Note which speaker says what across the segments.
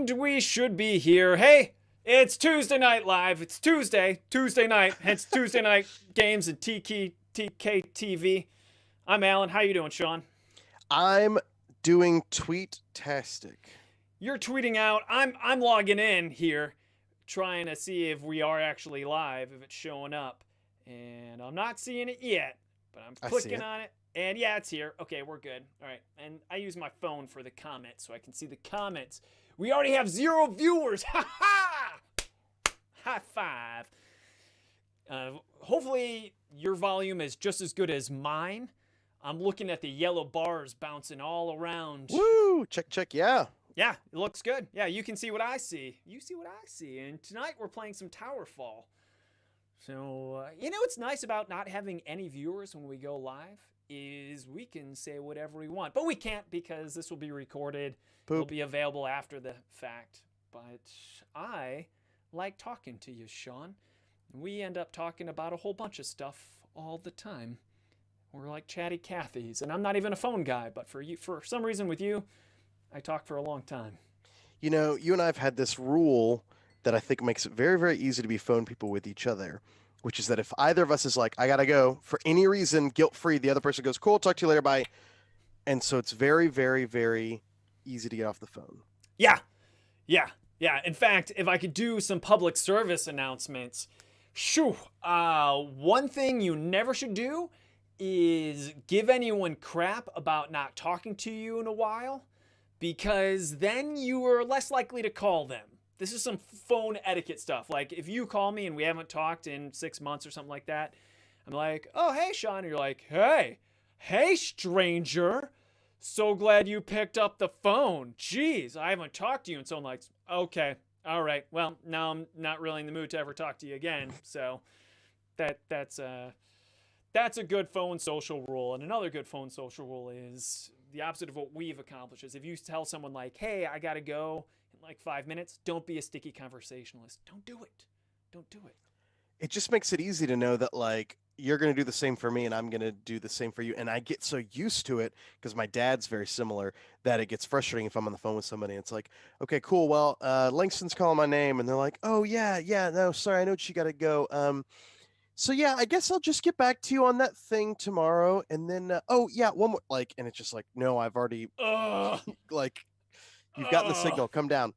Speaker 1: And we should be here. Hey, it's Tuesday Night Live. It's Tuesday night, hence Tuesday Night Games and TKtv. I'm Alan. How you doing, Sean?
Speaker 2: I'm doing tweet-tastic.
Speaker 1: You're tweeting out. I'm logging in here, trying to see if we are actually live, if it's showing up. And I'm not seeing it yet, but I'm clicking on it. And yeah, it's here. Okay, we're good. All right. And I use my phone for the comments so I can see the comments. We already have 0 viewers. Ha ha! High five. Hopefully your volume is just as good as mine. I'm looking at the yellow bars bouncing all around.
Speaker 2: Woo! Check, yeah.
Speaker 1: Yeah, it looks good. Yeah, you can see what I see. You see what I see. And tonight we're playing some Towerfall. So, you know what's nice about not having any viewers when we go live? Is we can say whatever we want. But we can't because this will be recorded.
Speaker 2: Poop.
Speaker 1: It'll be available after the fact. But I like talking to you, Sean. We end up talking about a whole bunch of stuff all the time. We're like chatty Cathys. And I'm not even a phone guy, but for you, for some reason with you, I talk for a long time.
Speaker 2: You know, you and I have had this rule that I think makes it very, very easy to be phone people with each other, which is that if either of us is like, I gotta go, for any reason, guilt-free, the other person goes, cool, talk to you later, bye. And so it's very, very, very easy to get off the phone.
Speaker 1: Yeah. In fact, if I could do some public service announcements, one thing you never should do is give anyone crap about not talking to you in a while, because then you are less likely to call them. This is some phone etiquette stuff. Like, if you call me and we haven't talked in 6 months or something like that, I'm like, oh, hey, Sean. And you're like, hey, stranger. So glad you picked up the phone. Jeez, I haven't talked to you. And someone like, okay, all right. Well, now I'm not really in the mood to ever talk to you again. So that's a good phone social rule. And another good phone social rule is the opposite of what we've accomplished. Is if you tell someone like, hey, I got to go in like 5 minutes, don't be a sticky conversationalist. Don't do it.
Speaker 2: It just makes it easy to know that, like, you're going to do the same for me and I'm going to do the same for you. And I get so used to it because my dad's very similar that it gets frustrating if I'm on the phone with somebody. It's like, okay, cool. Well, Langston's calling my name and they're like, oh yeah, no, sorry. I know you got to go. So yeah, I guess I'll just get back to you on that thing tomorrow. And then, oh yeah, one more, like, and it's just like, no, I've already, like, you've gotten the signal, come down.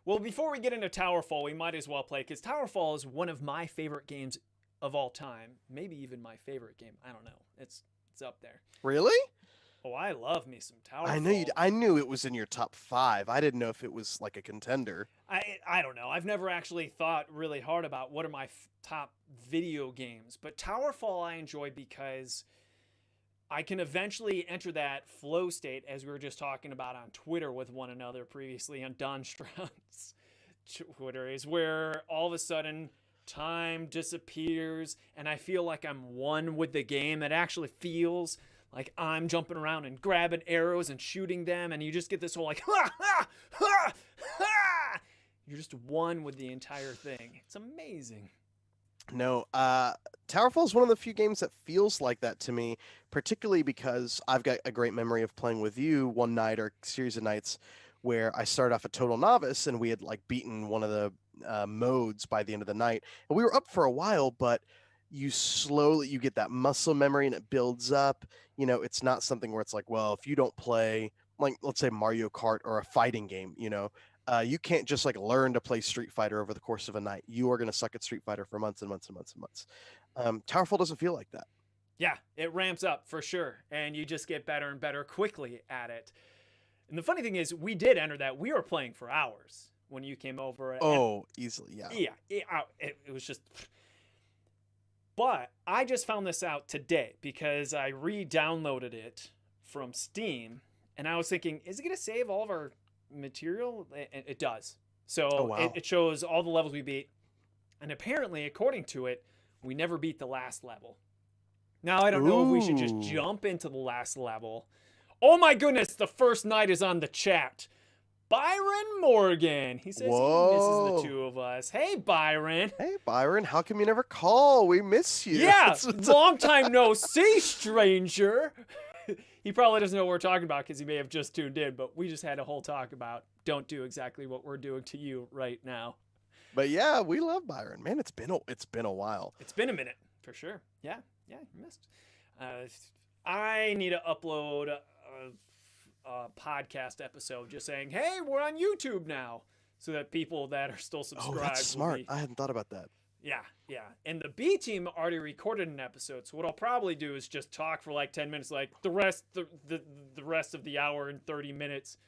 Speaker 1: Well, before we get into Towerfall, we might as well play, because Towerfall is one of my favorite games of all time. Maybe even my favorite game. I don't know. It's up there.
Speaker 2: Really?
Speaker 1: Oh, I love me some Towerfall.
Speaker 2: I knew it was in your top 5. I didn't know if it was like a contender.
Speaker 1: I don't know. I've never actually thought really hard about what are my top video games. But Towerfall I enjoy because I can eventually enter that flow state, as we were just talking about on Twitter with one another previously on Don Stroud's Twitter, is where all of a sudden time disappears and I feel like I'm one with the game. It actually feels like I'm jumping around and grabbing arrows and shooting them, and you just get this whole like, ha, ha, ha, ha! You're just one with the entire thing. It's amazing.
Speaker 2: No, Towerfall is one of the few games that feels like that to me, particularly because I've got a great memory of playing with you one night or series of nights where I started off a total novice and we had like beaten one of the modes by the end of the night. And we were up for a while, but you get that muscle memory and it builds up. You know, it's not something where it's like, well, if you don't play, like, let's say Mario Kart or a fighting game, you know, you can't just like learn to play Street Fighter over the course of a night. You are going to suck at Street Fighter for months and months and months and months. Towerfall doesn't feel like that.
Speaker 1: Yeah, it ramps up for sure. And you just get better and better quickly at it. And the funny thing is, we did enter that. We were playing for hours when you came over.
Speaker 2: Easily, yeah.
Speaker 1: Yeah, it was just... But I just found this out today because I re-downloaded it from Steam. And I was thinking, is it going to save all of our material? It does. So
Speaker 2: wow.
Speaker 1: it shows all the levels we beat. And apparently, according to it, we never beat the last level. Now, I don't know if we should just jump into the last level. Oh my goodness, the first night is on the chat. Byron Morgan. He says he misses the two of us. Hey, Byron.
Speaker 2: Hey, Byron. How come you never call? We miss you.
Speaker 1: Yeah, long time no see, stranger. he probably doesn't know what we're talking about because he may have just tuned in, but we just had a whole talk about don't do exactly what we're doing to you right now.
Speaker 2: But yeah, we love Byron. Man, it's been a while.
Speaker 1: It's been a minute for sure. Yeah, you missed. I need to upload a podcast episode just saying, "Hey, we're on YouTube now," so that people that are still subscribed.
Speaker 2: Oh, that's smart. I hadn't thought about that.
Speaker 1: Yeah. And the B team already recorded an episode, so what I'll probably do is just talk for like 10 minutes. Like the rest of the hour and 30 minutes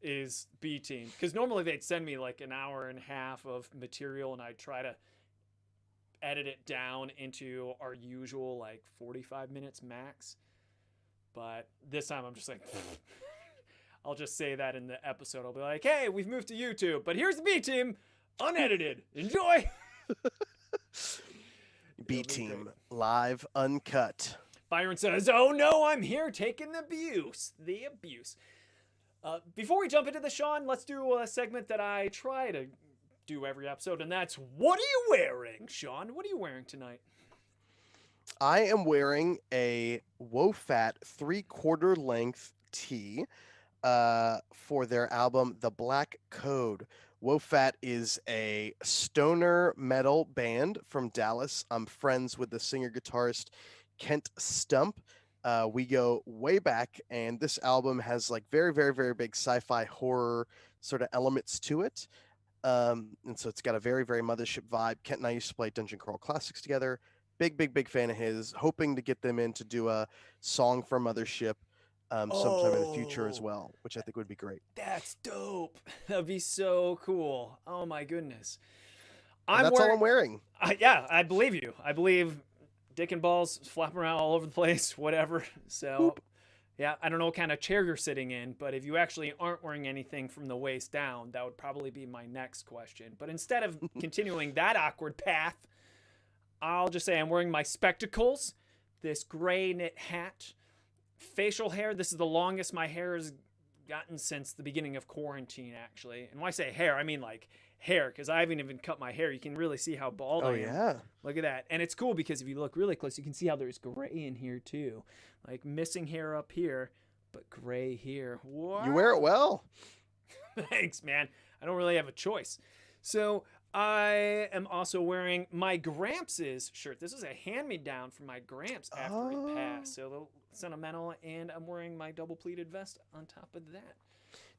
Speaker 1: is B team, because normally they'd send me like an hour and a half of material, and I'd try to edit it down into our usual like 45 minutes max. But this time I'm just like, I'll just say that in the episode. I'll be like, hey, we've moved to YouTube, but here's the B team, unedited. Enjoy.
Speaker 2: B team, live, uncut.
Speaker 1: Byron says, oh no, I'm here taking the abuse. Before we jump into the Sean, let's do a segment that I try to do every episode, and that's, what are you wearing, Sean? What are you wearing tonight?
Speaker 2: I am wearing a WoFat 3/4 length tee for their album The Black Code. WoFat is a stoner metal band from Dallas. I'm friends with the singer-guitarist Kent Stump. We go way back, and this album has like very, very, very big sci-fi horror sort of elements to it. And so it's got a very, very Mothership vibe. Kent and I used to play Dungeon Crawl Classics together. Big fan of his. Hoping to get them in to do a song for Mothership sometime in the future as well, which I think would be great.
Speaker 1: That's dope. That'd be so cool. Oh my goodness.
Speaker 2: That's all I'm wearing.
Speaker 1: Yeah, I believe you. I believe dick and balls flapping around all over the place, whatever. So,
Speaker 2: Boop.
Speaker 1: Yeah, I don't know what kind of chair you're sitting in, but if you actually aren't wearing anything from the waist down, that would probably be my next question. But instead of continuing that awkward path, I'll just say I'm wearing my spectacles, this gray knit hat, facial hair. This is the longest my hair has gotten since the beginning of quarantine, actually. And when I say hair, I mean like hair, because I haven't even cut my hair. You can really see how bald I am.
Speaker 2: Yeah.
Speaker 1: Look at that. And it's cool because if you look really close, you can see how there's gray in here too. Like missing hair up here, but gray here. What?
Speaker 2: You wear it well.
Speaker 1: Thanks, man. I don't really have a choice. So I am also wearing my Gramps' shirt. This is a hand-me-down from my Gramps after he passed. So a little sentimental, and I'm wearing my double pleated vest on top of that.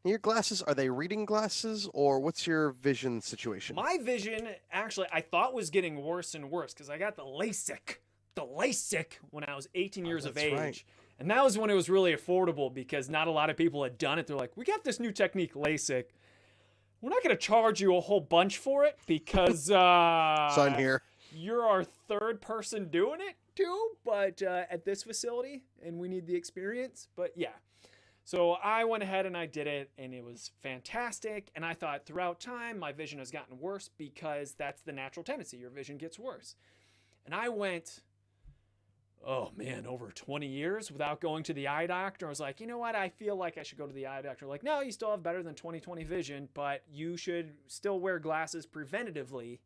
Speaker 2: Your glasses, are they reading glasses, or what's your vision situation?
Speaker 1: My vision, actually, I thought was getting worse and worse because I got the LASIK when I was 18 years of age.
Speaker 2: Right.
Speaker 1: And that was when it was really affordable because not a lot of people had done it. They're like, we got this new technique, LASIK. We're not going to charge you a whole bunch for it because
Speaker 2: Sign here.
Speaker 1: You're our third person doing it too, but at this facility, and we need the experience. But yeah. So I went ahead and I did it, and it was fantastic. And I thought throughout time, my vision has gotten worse because that's the natural tendency. Your vision gets worse. And I went, oh man, over 20 years without going to the eye doctor. I was like, you know what? I feel like I should go to the eye doctor. Like, no, you still have better than 20/20 vision, but you should still wear glasses preventatively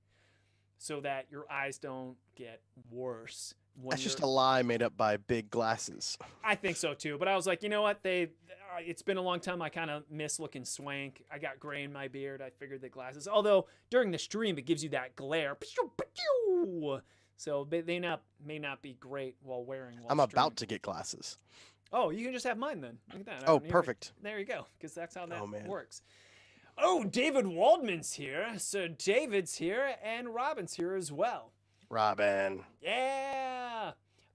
Speaker 1: so that your eyes don't get worse.
Speaker 2: That's just a lie made up by big glasses.
Speaker 1: I think so too, but I was like, you know what? It's been a long time. I kind of miss looking swank. I got gray in my beard. I figured the glasses. Although during the stream it gives you that glare, so they may not be great while wearing.
Speaker 2: I'm about to get glasses.
Speaker 1: Oh, you can just have mine then. Look at that.
Speaker 2: Oh, perfect.
Speaker 1: There you go, because that's how that works. Oh, David Waldman's here. So David's here, and Robin's here as well.
Speaker 2: Robin.
Speaker 1: Yeah.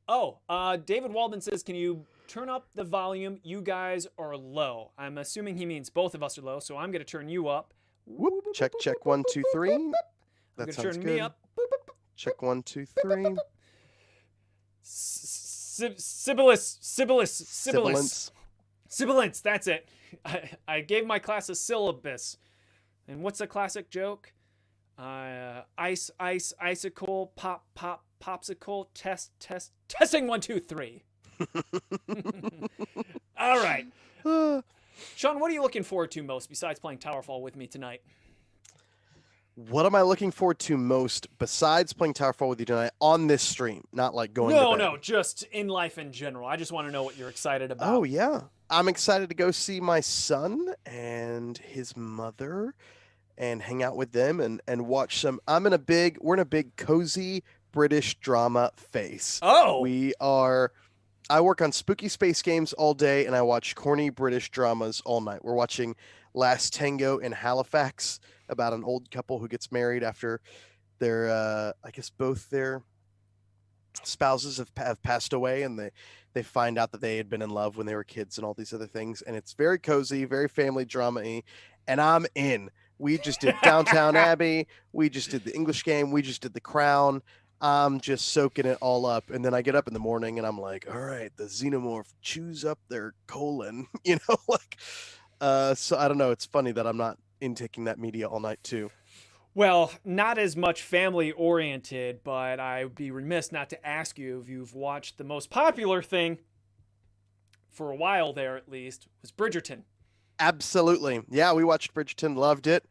Speaker 1: Oh, David Waldman says, can you turn up the volume? You guys are low. I'm assuming he means both of us are low, so I'm going to turn you up.
Speaker 2: Whoop. Check, 1, 2, 3.
Speaker 1: That sounds good. Turn me up.
Speaker 2: Check 1, 2, 3.
Speaker 1: Sibilance, that's it. I gave my class a syllabus. And what's a classic joke? Ice, icicle, pop, popsicle, testing 1, 2, 3. All right. Sean, what are you looking forward to most besides playing Towerfall with me tonight?
Speaker 2: What am I looking forward to most besides playing Towerfall with you tonight on this stream? Not like going to bed.
Speaker 1: No, just in life in general. I just want to know what you're excited about.
Speaker 2: Oh, yeah. I'm excited to go see my son and his mother and hang out with them and watch some. We're in a big cozy British drama phase.
Speaker 1: Oh.
Speaker 2: I work on spooky space games all day and I watch corny British dramas all night. We're watching Last Tango in Halifax about an old couple who gets married after their, I guess both their spouses have passed away, and they find out that they had been in love when they were kids and all these other things. And it's very cozy, very family drama-y, and I'm in. We just did Downtown Abbey. We just did the English Game. We just did The Crown. I'm just soaking it all up. And then I get up in the morning and I'm like, all right, the xenomorph chews up their colon, so I don't know. It's funny that I'm not intaking that media all night too.
Speaker 1: Well, not as much family oriented, but I would be remiss not to ask you if you've watched the most popular thing for a while there, at least, was Bridgerton.
Speaker 2: Absolutely. Yeah, we watched Bridgerton, loved it,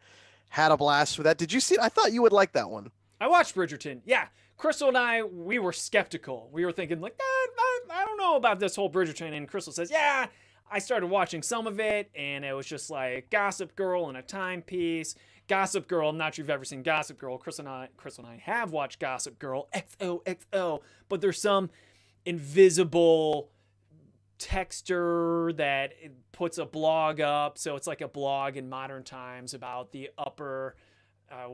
Speaker 2: had a blast with that. Did you see it? I thought you would like that one.
Speaker 1: I watched Bridgerton. Yeah. Crystal and I, we were skeptical. We were thinking, like, I don't know about this whole Bridgerton. And Crystal says, yeah, I started watching some of it, and it was just like Gossip Girl and a timepiece. Gossip Girl, I'm not sure if you've ever seen Gossip Girl. Crystal and I have watched Gossip Girl, XOXO, but there's some invisible texter that puts a blog up. So it's like a blog in modern times about the upper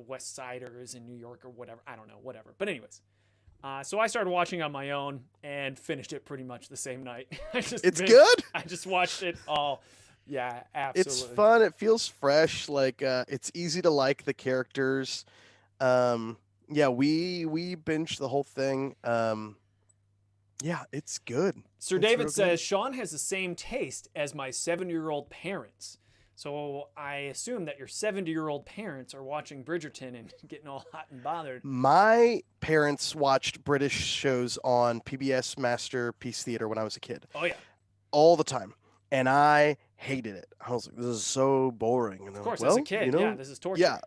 Speaker 1: West Siders in New York or whatever. I don't know, whatever. But anyways, so I started watching on my own and finished it pretty much the same night.
Speaker 2: It's good?
Speaker 1: I just watched it all. Yeah, absolutely.
Speaker 2: It's fun. It feels fresh. Like it's easy to like the characters. Yeah, we binged the whole thing. Yeah, it's good.
Speaker 1: Sir David says, Sean has the same taste as my 70-year-old parents. So I assume that your 70-year-old parents are watching Bridgerton and getting all hot and bothered.
Speaker 2: My parents watched British shows on PBS Masterpiece Theater when I was a kid.
Speaker 1: Oh, yeah.
Speaker 2: All the time. And I hated it. I was like, this is so boring. And
Speaker 1: of course,
Speaker 2: like,
Speaker 1: as a kid, yeah, this is torture.
Speaker 2: Yeah.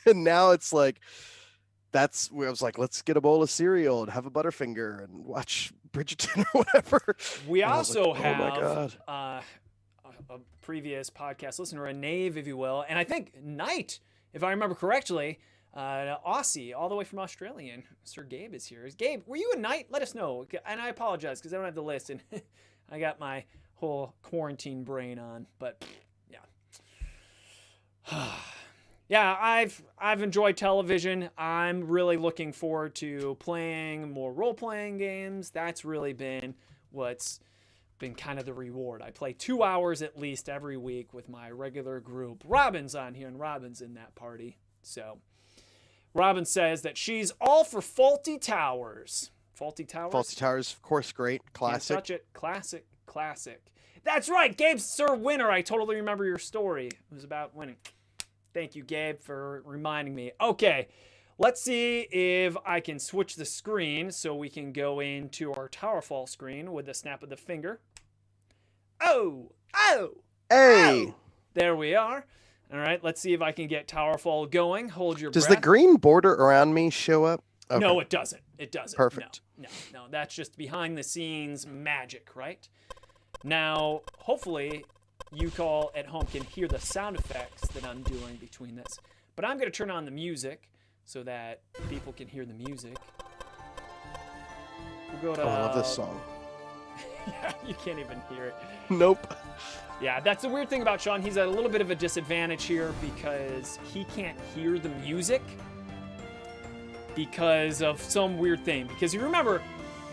Speaker 2: And now it's like, that's where I was like, let's get a bowl of cereal and have a Butterfinger and watch Bridgerton or whatever.
Speaker 1: We also
Speaker 2: like,
Speaker 1: have
Speaker 2: oh my God.
Speaker 1: A previous podcast listener, a Nave, if you will, and I think Knight, if I remember correctly, Aussie, all the way from Australia, and Sir Gabe is here. Gabe, were you a Knight? Let us know. And I apologize because I don't have the list, and I got my whole quarantine brain on, but yeah. Yeah, I've enjoyed television. I'm really looking forward to playing more role-playing games. That's really been what's been kind of the reward. I play 2 hours at least every week with my regular group. Robin's on here, and Robin's in that party. So Robin says that she's all for Faulty Towers. Faulty Towers?
Speaker 2: Faulty Towers, of course, great. Classic.
Speaker 1: Can't touch it. Classic. That's right, Gabe's Sir Winner. I totally remember your story. It was about winning. Thank you, Gabe, for reminding me. Okay, let's see if I can switch the screen so we can go into our Towerfall screen with the snap of the finger. Oh!
Speaker 2: Hey!
Speaker 1: Oh. There we are. All right, let's see if I can get Towerfall going. Hold your breath.
Speaker 2: Does the green border around me show up? Okay.
Speaker 1: No, it doesn't. It doesn't.
Speaker 2: Perfect.
Speaker 1: No. That's just behind-the-scenes magic, right? Now, hopefully, you all at home can hear the sound effects that I'm doing between this. But I'm going to turn on the music so that people can hear the music. We'll go to...
Speaker 2: Oh, I love this song.
Speaker 1: Yeah, you can't even hear it.
Speaker 2: Nope.
Speaker 1: Yeah, that's the weird thing about Sean. He's at a little bit of a disadvantage here because he can't hear the music because of some weird thing. Because you remember,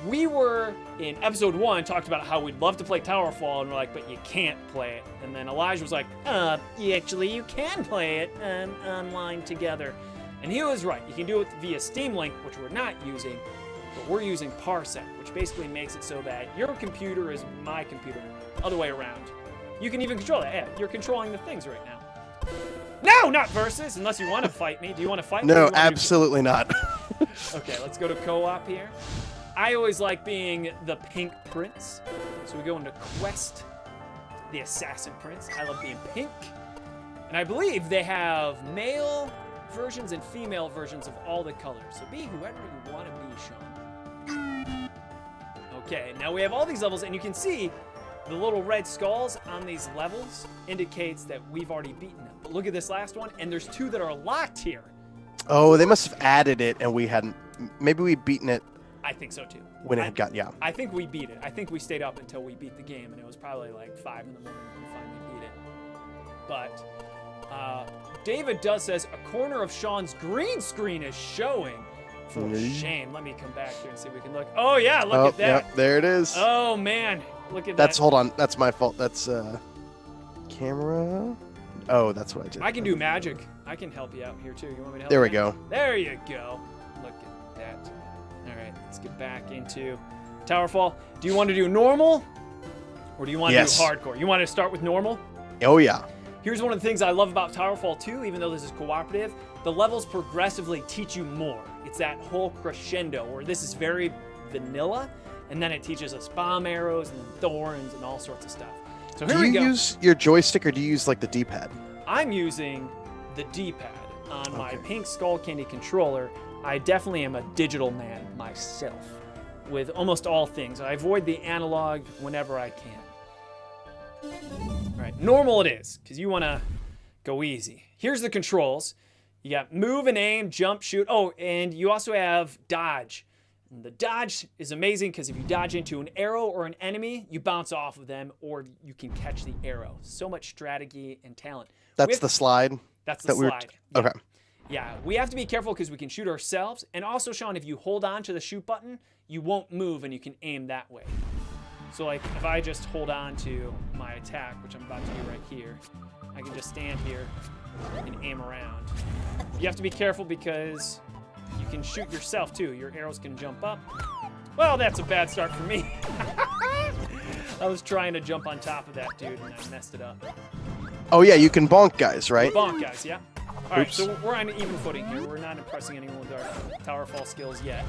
Speaker 1: we were in episode 1 talked about how we'd love to play Towerfall, and we're like, but you can't play it. And then Elijah was like, you can play it online together. And he was right. You can do it via Steam Link, which we're not using, but we're using Parsec, which basically makes it so that your computer is my computer, other way around. You can even control that. Yeah, you're controlling the things right now. No, not versus, unless you want to fight me. Do you want to fight me?
Speaker 2: No, absolutely not.
Speaker 1: Okay, let's go to co-op here. I always like being the Pink Prince. So we go into Quest, the Assassin Prince. I love being pink. And I believe they have male versions and female versions of all the colors. So be whoever you want to be, Sean. Okay, now we have all these levels, and you can see the little red skulls on these levels indicates that we've already beaten them. But look at this last one, and there's 2 that are locked here.
Speaker 2: Oh, they must have added it, and we hadn't. Maybe we'd beaten it.
Speaker 1: I think so too.
Speaker 2: When it had gotten, yeah.
Speaker 1: I think we beat it. I think we stayed up until we beat the game, and it was probably like 5 in the morning when we finally beat it. But David does says a corner of Sean's green screen is showing. For shame. Let me come back here and see if we can look. Oh yeah, look at that.
Speaker 2: Yep, there it is.
Speaker 1: Oh man, look at
Speaker 2: that.
Speaker 1: Hold
Speaker 2: on. That's my fault. That's camera. Oh, that's what I did.
Speaker 1: I can do magic. I can help you out here too. You want me to help?
Speaker 2: There we
Speaker 1: you?
Speaker 2: go.
Speaker 1: There you go. Look at that. All right, let's get back into Towerfall. Do you want to do normal, or do you want to do hardcore? You want to start with normal?
Speaker 2: Oh yeah.
Speaker 1: Here's one of the things I love about Towerfall 2, even though this is cooperative, the levels progressively teach you more. It's that whole crescendo where this is very vanilla, and then it teaches us bomb arrows and thorns and all sorts of stuff. So here we go.
Speaker 2: Do you use your joystick or do you use like the D-pad?
Speaker 1: I'm using the D-pad on my pink Skull Candy controller. I definitely am a digital man myself with almost all things. I avoid the analog whenever I can. All right, normal it is, because you want to go easy. Here's the controls. You got move and aim, jump, shoot. Oh, and you also have dodge. And the dodge is amazing because if you dodge into an arrow or an enemy, you bounce off of them or you can catch the arrow. So much strategy and talent.
Speaker 2: That's the slide?
Speaker 1: That's the slide.
Speaker 2: Yeah. Okay.
Speaker 1: Yeah, we have to be careful because we can shoot ourselves. And also, Sean, if you hold on to the shoot button, you won't move and you can aim that way. So like if I just hold on to my attack, which I'm about to do right here, I can just stand here and aim around. You have to be careful because you can shoot yourself too. Your arrows can jump up. Well, that's a bad start for me. I was trying to jump on top of that dude and I messed it up.
Speaker 2: Oh yeah, you can bonk guys, right?
Speaker 1: Bonk guys, yeah. All right, so we're on even footing here. We're not impressing anyone with our Towerfall skills yet.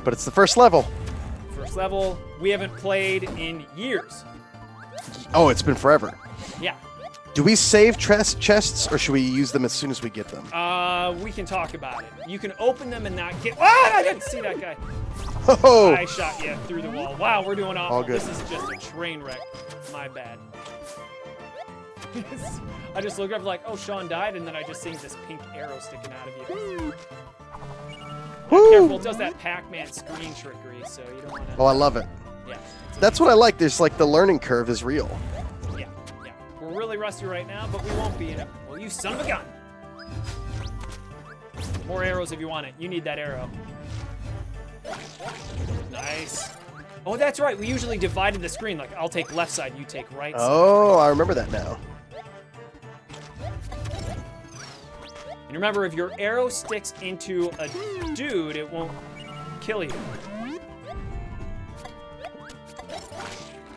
Speaker 2: But it's the first level.
Speaker 1: First level, we haven't played in years.
Speaker 2: Oh, it's been forever.
Speaker 1: Yeah.
Speaker 2: Do we save chests or should we use them as soon as we get them?
Speaker 1: We can talk about it. You can open them and not get. Ah, I didn't see that guy.
Speaker 2: Oh!
Speaker 1: I shot you through the wall. Wow, we're doing awful.
Speaker 2: All good.
Speaker 1: This is just a train wreck. My bad. I just look up like, oh, Sean died, and then I just see this pink arrow sticking out of you.
Speaker 2: Woo!
Speaker 1: Careful, it does that Pac-Man screen trickery, so you don't want to.
Speaker 2: Oh, I love it.
Speaker 1: Yeah.
Speaker 2: That's what I like. There's like the learning curve is real.
Speaker 1: Yeah, yeah. We're really rusty right now, but we won't be in it. Well, you son of a gun. More arrows if you want it. You need that arrow. Nice. Oh, that's right. We usually divided the screen. Like, I'll take left side, you take right side.
Speaker 2: Oh, I remember that now.
Speaker 1: And remember, if your arrow sticks into a dude, it won't kill you.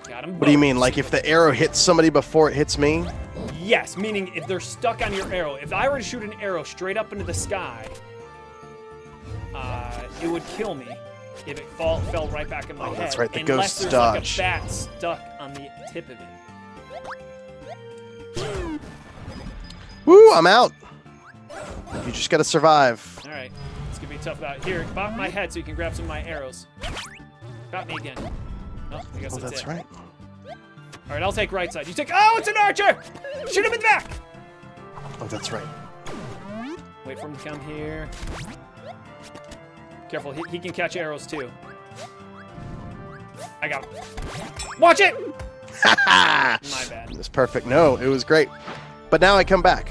Speaker 1: Got him both.
Speaker 2: What do you mean? Like if the arrow hits somebody before it hits me?
Speaker 1: Yes, meaning if they're stuck on your arrow. If I were to shoot an arrow straight up into the sky, it would kill me if it fell right back in my head.
Speaker 2: That's right, the
Speaker 1: unless
Speaker 2: ghost
Speaker 1: there's like
Speaker 2: dodge.
Speaker 1: a bat stuck on the tip of it.
Speaker 2: Woo, I'm out. You just gotta survive.
Speaker 1: All right, it's gonna be tough about it. Here, bop my head so you can grab some of my arrows. Got me again. Oh, I guess that's it.
Speaker 2: Right.
Speaker 1: All right, I'll take right side. You take. Oh, it's an archer! Shoot him in the back.
Speaker 2: Oh, that's right.
Speaker 1: Wait for him to come here. Careful, he can catch arrows too. I got him. Watch it! My bad.
Speaker 2: It was perfect. No, it was great. But now I come back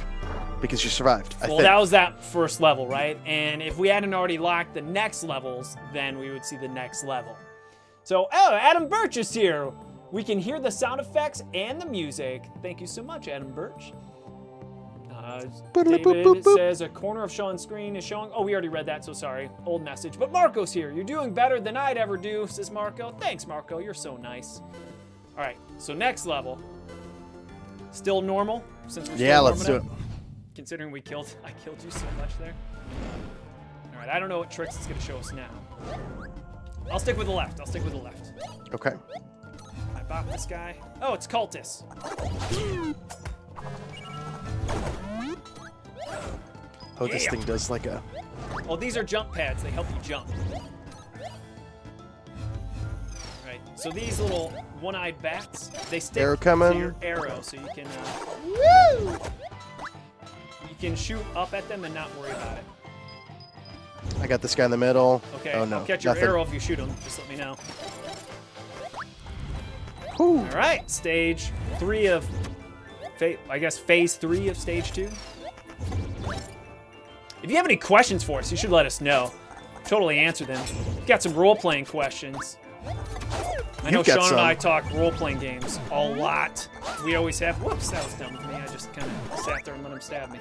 Speaker 2: because you survived.
Speaker 1: Well, that was that first level, right? And if we hadn't already locked the next levels, then we would see the next level. So, oh, Adam Birch is here. We can hear the sound effects and the music. Thank you so much, Adam Birch. David says a corner of Sean's screen is showing. Oh, we already read that, so sorry. Old message. But Marco's here. You're doing better than I'd ever do, says Marco. Thanks, Marco. You're so nice. All right, so next level. Still normal? Since we're still
Speaker 2: let's do it.
Speaker 1: Considering I killed you so much there. All right, I don't know what tricks it's going to show us now. I'll stick with the left.
Speaker 2: Okay.
Speaker 1: I bop this guy. Oh, it's Cultist.
Speaker 2: Oh, this thing does like a...
Speaker 1: Oh, these are jump pads. They help you jump. Right. So these little one-eyed bats, they stick
Speaker 2: Arrow coming.
Speaker 1: to your arrow, so you can you can shoot up at them and not worry about it.
Speaker 2: I got this guy in the middle.
Speaker 1: Okay.
Speaker 2: Oh, no.
Speaker 1: I'll catch your
Speaker 2: Nothing.
Speaker 1: arrow if you shoot him. Just let me know.
Speaker 2: Whew.
Speaker 1: All right. Stage 3 of... I guess phase 3 of stage 2. If you have any questions for us, you should let us know. Totally answer them. We've got some role-playing questions. I know Sean and I talk role-playing games a lot. We always have. Whoops, that was dumb of me. I just kind of sat there and let him stab me.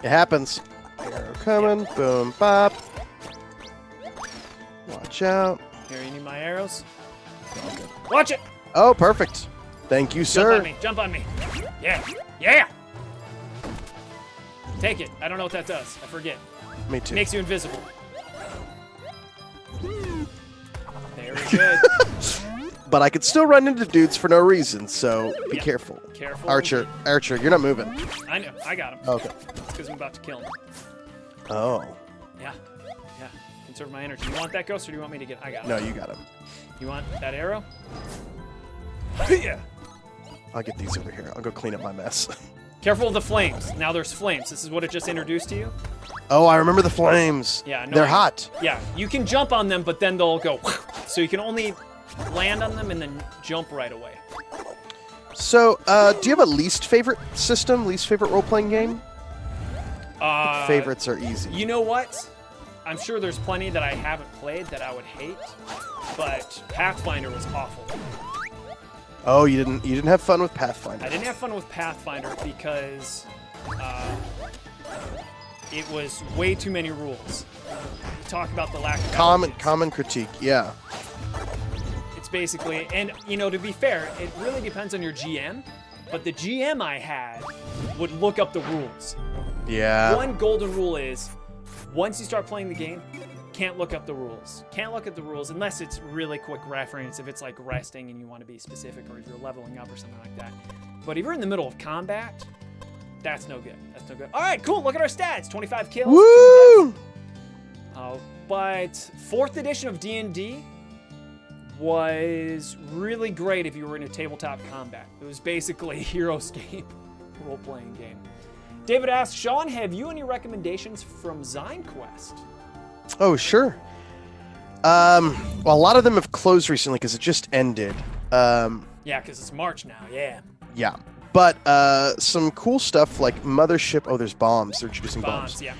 Speaker 2: It happens. Arrow coming.
Speaker 1: Yep.
Speaker 2: Boom, bop. Watch out.
Speaker 1: Here, you need my arrows? Watch it!
Speaker 2: Oh, perfect. Thank you, sir.
Speaker 1: Jump on me. Jump on me. Yeah. Yeah! Take it. I don't know what that does. I forget.
Speaker 2: Me too.
Speaker 1: Makes you invisible. Very good.
Speaker 2: But I could still run into dudes for no reason, so be careful.
Speaker 1: Careful.
Speaker 2: Archer, you're not moving.
Speaker 1: I know. I got him.
Speaker 2: Okay.
Speaker 1: It's because I'm about to kill him.
Speaker 2: Oh.
Speaker 1: Yeah. Yeah. Conserve my energy. You want that ghost, or do you want me to get... I got him.
Speaker 2: No, you got him.
Speaker 1: You want that arrow? Yeah.
Speaker 2: I'll get these over here. I'll go clean up my mess.
Speaker 1: Careful of the flames. Now there's flames. This is what it just introduced to you.
Speaker 2: Oh, I remember the flames.
Speaker 1: Yeah, no,
Speaker 2: they're hot.
Speaker 1: Yeah, you can jump on them, but then they'll go. So you can only land on them and then jump right away.
Speaker 2: So, do you have a least favorite system? Least favorite role-playing game? Favorites are easy.
Speaker 1: You know what? I'm sure there's plenty that I haven't played that I would hate, but Pathfinder was awful.
Speaker 2: Oh, you didn't have fun with Pathfinder.
Speaker 1: I didn't have fun with Pathfinder because it was way too many rules. Talk about the lack of
Speaker 2: common critique. Yeah.
Speaker 1: It's basically, and you know, to be fair, it really depends on your GM. But the GM I had would look up the rules.
Speaker 2: Yeah.
Speaker 1: One golden rule is, once you start playing the game, can't look up the rules. Can't look at the rules unless it's really quick reference, if it's like resting and you want to be specific, or if you're leveling up or something like that. But if you're in the middle of combat, that's no good. That's no good. All right, cool. Look at our stats. 25 kills.
Speaker 2: Woo!
Speaker 1: But 4th edition of D&D was really great if you were in a tabletop combat. It was basically a HeroScape role-playing game. David asks, Sean, have you any recommendations from ZineQuest?
Speaker 2: Oh, sure. Well, a lot of them have closed recently because it just ended.
Speaker 1: Yeah, because it's March now, yeah.
Speaker 2: Yeah. But some cool stuff like Mothership. Oh, there's bombs. They're introducing bombs.
Speaker 1: Yeah.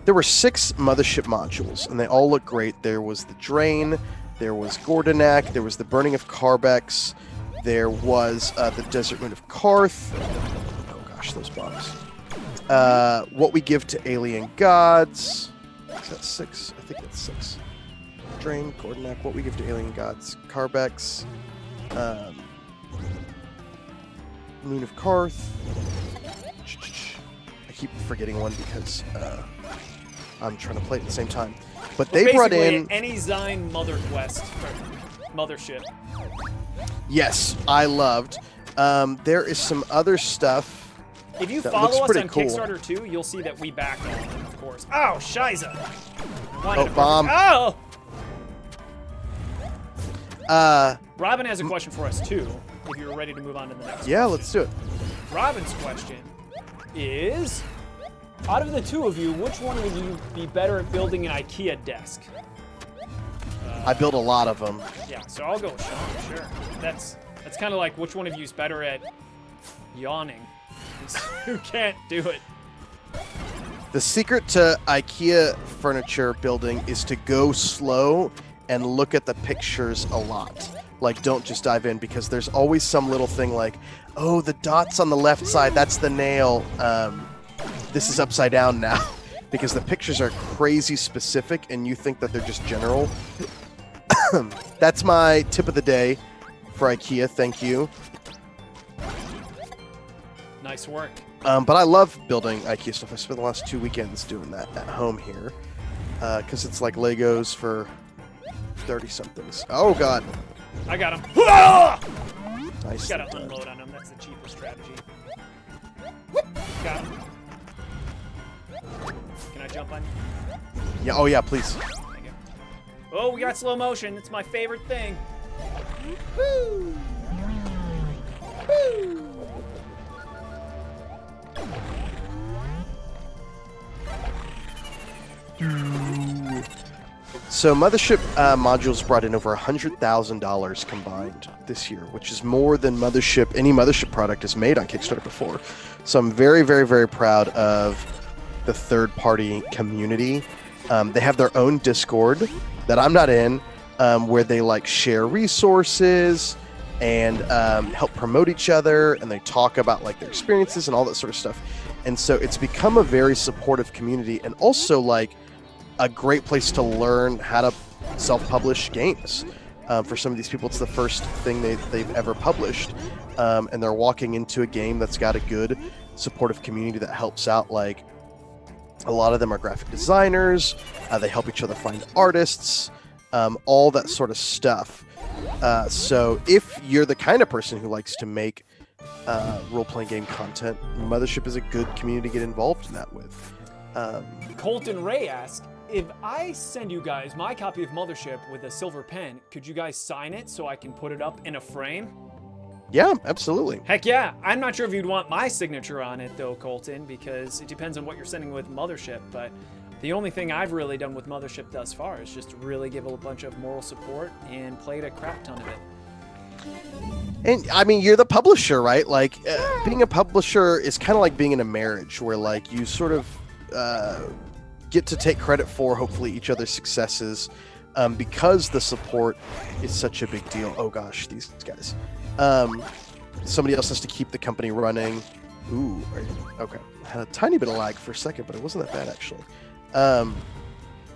Speaker 2: There were 6 Mothership modules, and they all look great. There was the Drain, there was Gordonak, there was the Burning of Carbex, there was the Desert Moon of Karth. Oh gosh, those bombs. What We Give to Alien Gods. Is that 6? I think that's 6. Drain, Gordonak, What We Give to Alien Gods, Carbex, Moon of Karth. I keep forgetting one because I'm trying to play it at the same time. But they brought in
Speaker 1: any Zine Mothership.
Speaker 2: Yes, I loved. There is some other stuff.
Speaker 1: If you follow us on
Speaker 2: cool.
Speaker 1: Kickstarter too, you'll see that we backed on them, of course. Oh, Shiza!
Speaker 2: Oh, bomb.
Speaker 1: Oh!
Speaker 2: Uh,
Speaker 1: Robin has a question for us too, if you're ready to move on to the next
Speaker 2: yeah,
Speaker 1: question.
Speaker 2: let's do it.
Speaker 1: Robin's question is, out of the two of you, which one would you be better at building an IKEA desk?
Speaker 2: I built a lot of them.
Speaker 1: Yeah, so I'll go with Sean, sure. That's kind of like which one of you is better at yawning. Who can't do it?
Speaker 2: The secret to IKEA furniture building is to go slow and look at the pictures a lot. Like, don't just dive in, because there's always some little thing like, oh, the dots on the left side, that's the nail. This is upside down now. Because the pictures are crazy specific and you think that they're just general. That's my tip of the day for IKEA. Thank you.
Speaker 1: Nice work.
Speaker 2: But I love building IKEA stuff. I spent the last 2 weekends doing that at home here. Because it's like Legos for 30-somethings. Oh, God.
Speaker 1: I got him. Ah!
Speaker 2: Nice.
Speaker 1: Gotta unload on him. That's the cheapest strategy. Got him. jump on?
Speaker 2: Yeah. Oh yeah, please.
Speaker 1: Thank you. Oh, we got slow motion. It's my favorite thing.
Speaker 2: Woo! Woo! So Mothership modules brought in over $100,000 combined this year, which is more than any Mothership product has made on Kickstarter before. So I'm very, very, very proud of the third-party community. They have their own Discord that I'm not in, where they like share resources and help promote each other, and they talk about like their experiences and all that sort of stuff. And so it's become a very supportive community, and also like a great place to learn how to self-publish games. For some of these people, it's the first thing they've ever published, and they're walking into a game that's got a good supportive community that helps out. Like, a lot of them are graphic designers, they help each other find artists, all that sort of stuff. So if you're the kind of person who likes to make role-playing game content, Mothership is a good community to get involved in that with.
Speaker 1: Colton Ray asked, if I send you guys my copy of Mothership with a silver pen, could you guys sign it so I can put it up in a frame?
Speaker 2: Yeah, absolutely.
Speaker 1: Heck yeah. I'm not sure if you'd want my signature on it though, Colton, because it depends on what you're sending with Mothership, but the only thing I've really done with Mothership thus far is just really give a bunch of moral support and played a crap ton of it.
Speaker 2: And I mean, you're the publisher, right? Like, being a publisher is kind of like being in a marriage where like you sort of get to take credit for hopefully each other's successes, because the support is such a big deal. Oh gosh, these guys. Somebody else has to keep the company running. Ooh, okay. I had a tiny bit of lag for a second, but it wasn't that bad actually.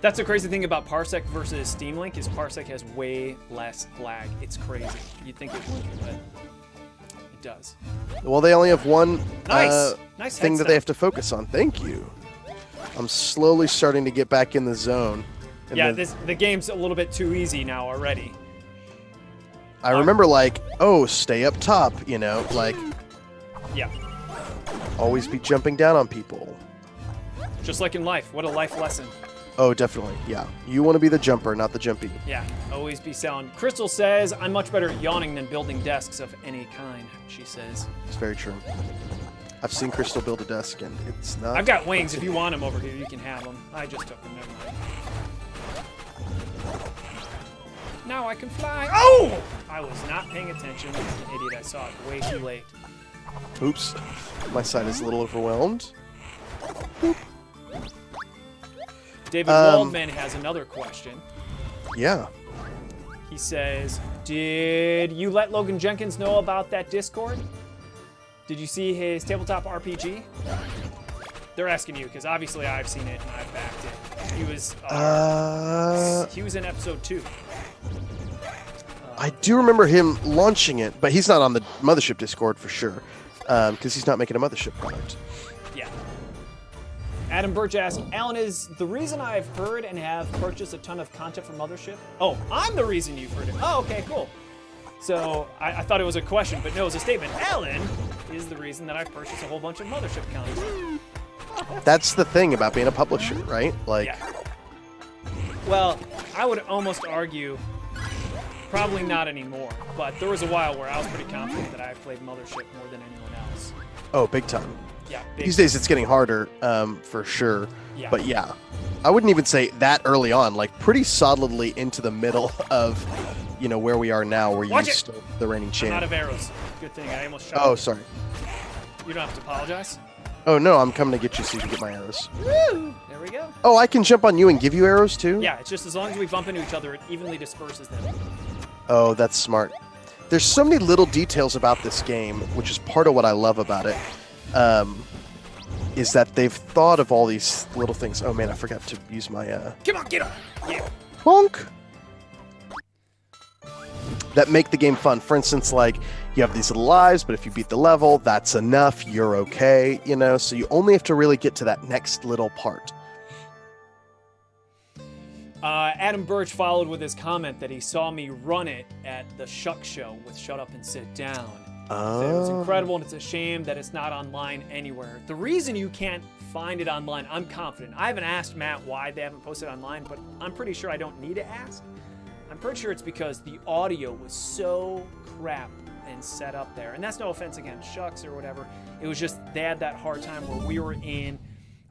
Speaker 1: That's the crazy thing about Parsec versus Steam Link is Parsec has way less lag. It's crazy. You'd think it wouldn't, but it does.
Speaker 2: Well, they only have one
Speaker 1: nice
Speaker 2: thing that they have to focus on. Thank you. I'm slowly starting to get back in the zone.
Speaker 1: Yeah, the game's a little bit too easy now already.
Speaker 2: I remember like, oh, stay up top, you know, like,
Speaker 1: yeah,
Speaker 2: always be jumping down on people.
Speaker 1: Just like in life. What a life lesson.
Speaker 2: Oh, definitely. Yeah. You want to be the jumper, not the jumpy.
Speaker 1: Yeah. Always be sound. Crystal says, I'm much better at yawning than building desks of any kind, she says.
Speaker 2: It's very true. I've seen Crystal build a desk, and it's not...
Speaker 1: I've got wings. If you want them over here, you can have them. I just took them. Never mind. Now I can fly. Oh! I was not paying attention. Like an idiot. I saw it way too late.
Speaker 2: Oops. My side is a little overwhelmed. Boop.
Speaker 1: David Waldman has another question.
Speaker 2: Yeah.
Speaker 1: He says, did you let Logan Jenkins know about that Discord? Did you see his tabletop RPG? They're asking you, because obviously I've seen it and I've backed it. He was in episode 2.
Speaker 2: I do remember him launching it, but he's not on the Mothership Discord for sure, because he's not making a Mothership product.
Speaker 1: Yeah. Adam Birch asked, Alan, is the reason I've heard and have purchased a ton of content from Mothership? Oh, I'm the reason you've heard it. Oh, okay, cool. So I thought it was a question, but no, it was a statement. Alan is the reason that I've purchased a whole bunch of Mothership content.
Speaker 2: That's the thing about being a publisher, right? Like,
Speaker 1: yeah. Well, I would almost argue probably not anymore, but there was a while where I was pretty confident that I played Mothership more than anyone else.
Speaker 2: Oh, big time.
Speaker 1: Yeah.
Speaker 2: These days it's getting harder, for sure.
Speaker 1: Yeah.
Speaker 2: But yeah, I wouldn't even say that early on, like pretty solidly into the middle of, you know, where we are now, where you're still the reigning champ.
Speaker 1: I'm out of arrows. Good thing. I almost shot.
Speaker 2: Oh, sorry.
Speaker 1: You don't have to apologize.
Speaker 2: Oh, no, I'm coming to get you so you can get my arrows.
Speaker 1: Woo! There we go.
Speaker 2: Oh, I can jump on you and give you arrows too?
Speaker 1: Yeah, it's just as long as we bump into each other, it evenly disperses them.
Speaker 2: Oh, that's smart. There's so many little details about this game, which is part of what I love about it, is that they've thought of all these little things. Oh, man, I forgot to use my...
Speaker 1: Come on, get him! Yeah.
Speaker 2: Bonk! That make the game fun. For instance, like, you have these little lives, but if you beat the level, that's enough. You're okay, you know? So you only have to really get to that next little part.
Speaker 1: Adam Birch followed with his comment that he saw me run it at the Shuck Show with Shut Up and Sit Down.
Speaker 2: Oh.
Speaker 1: It was incredible, and it's a shame that it's not online anywhere. The reason you can't find it online, I'm confident. I haven't asked Matt why they haven't posted it online, but I'm pretty sure I don't need to ask. I'm pretty sure it's because the audio was so crap and set up there. And that's no offense against Shucks or whatever. It was just they had that hard time where we were in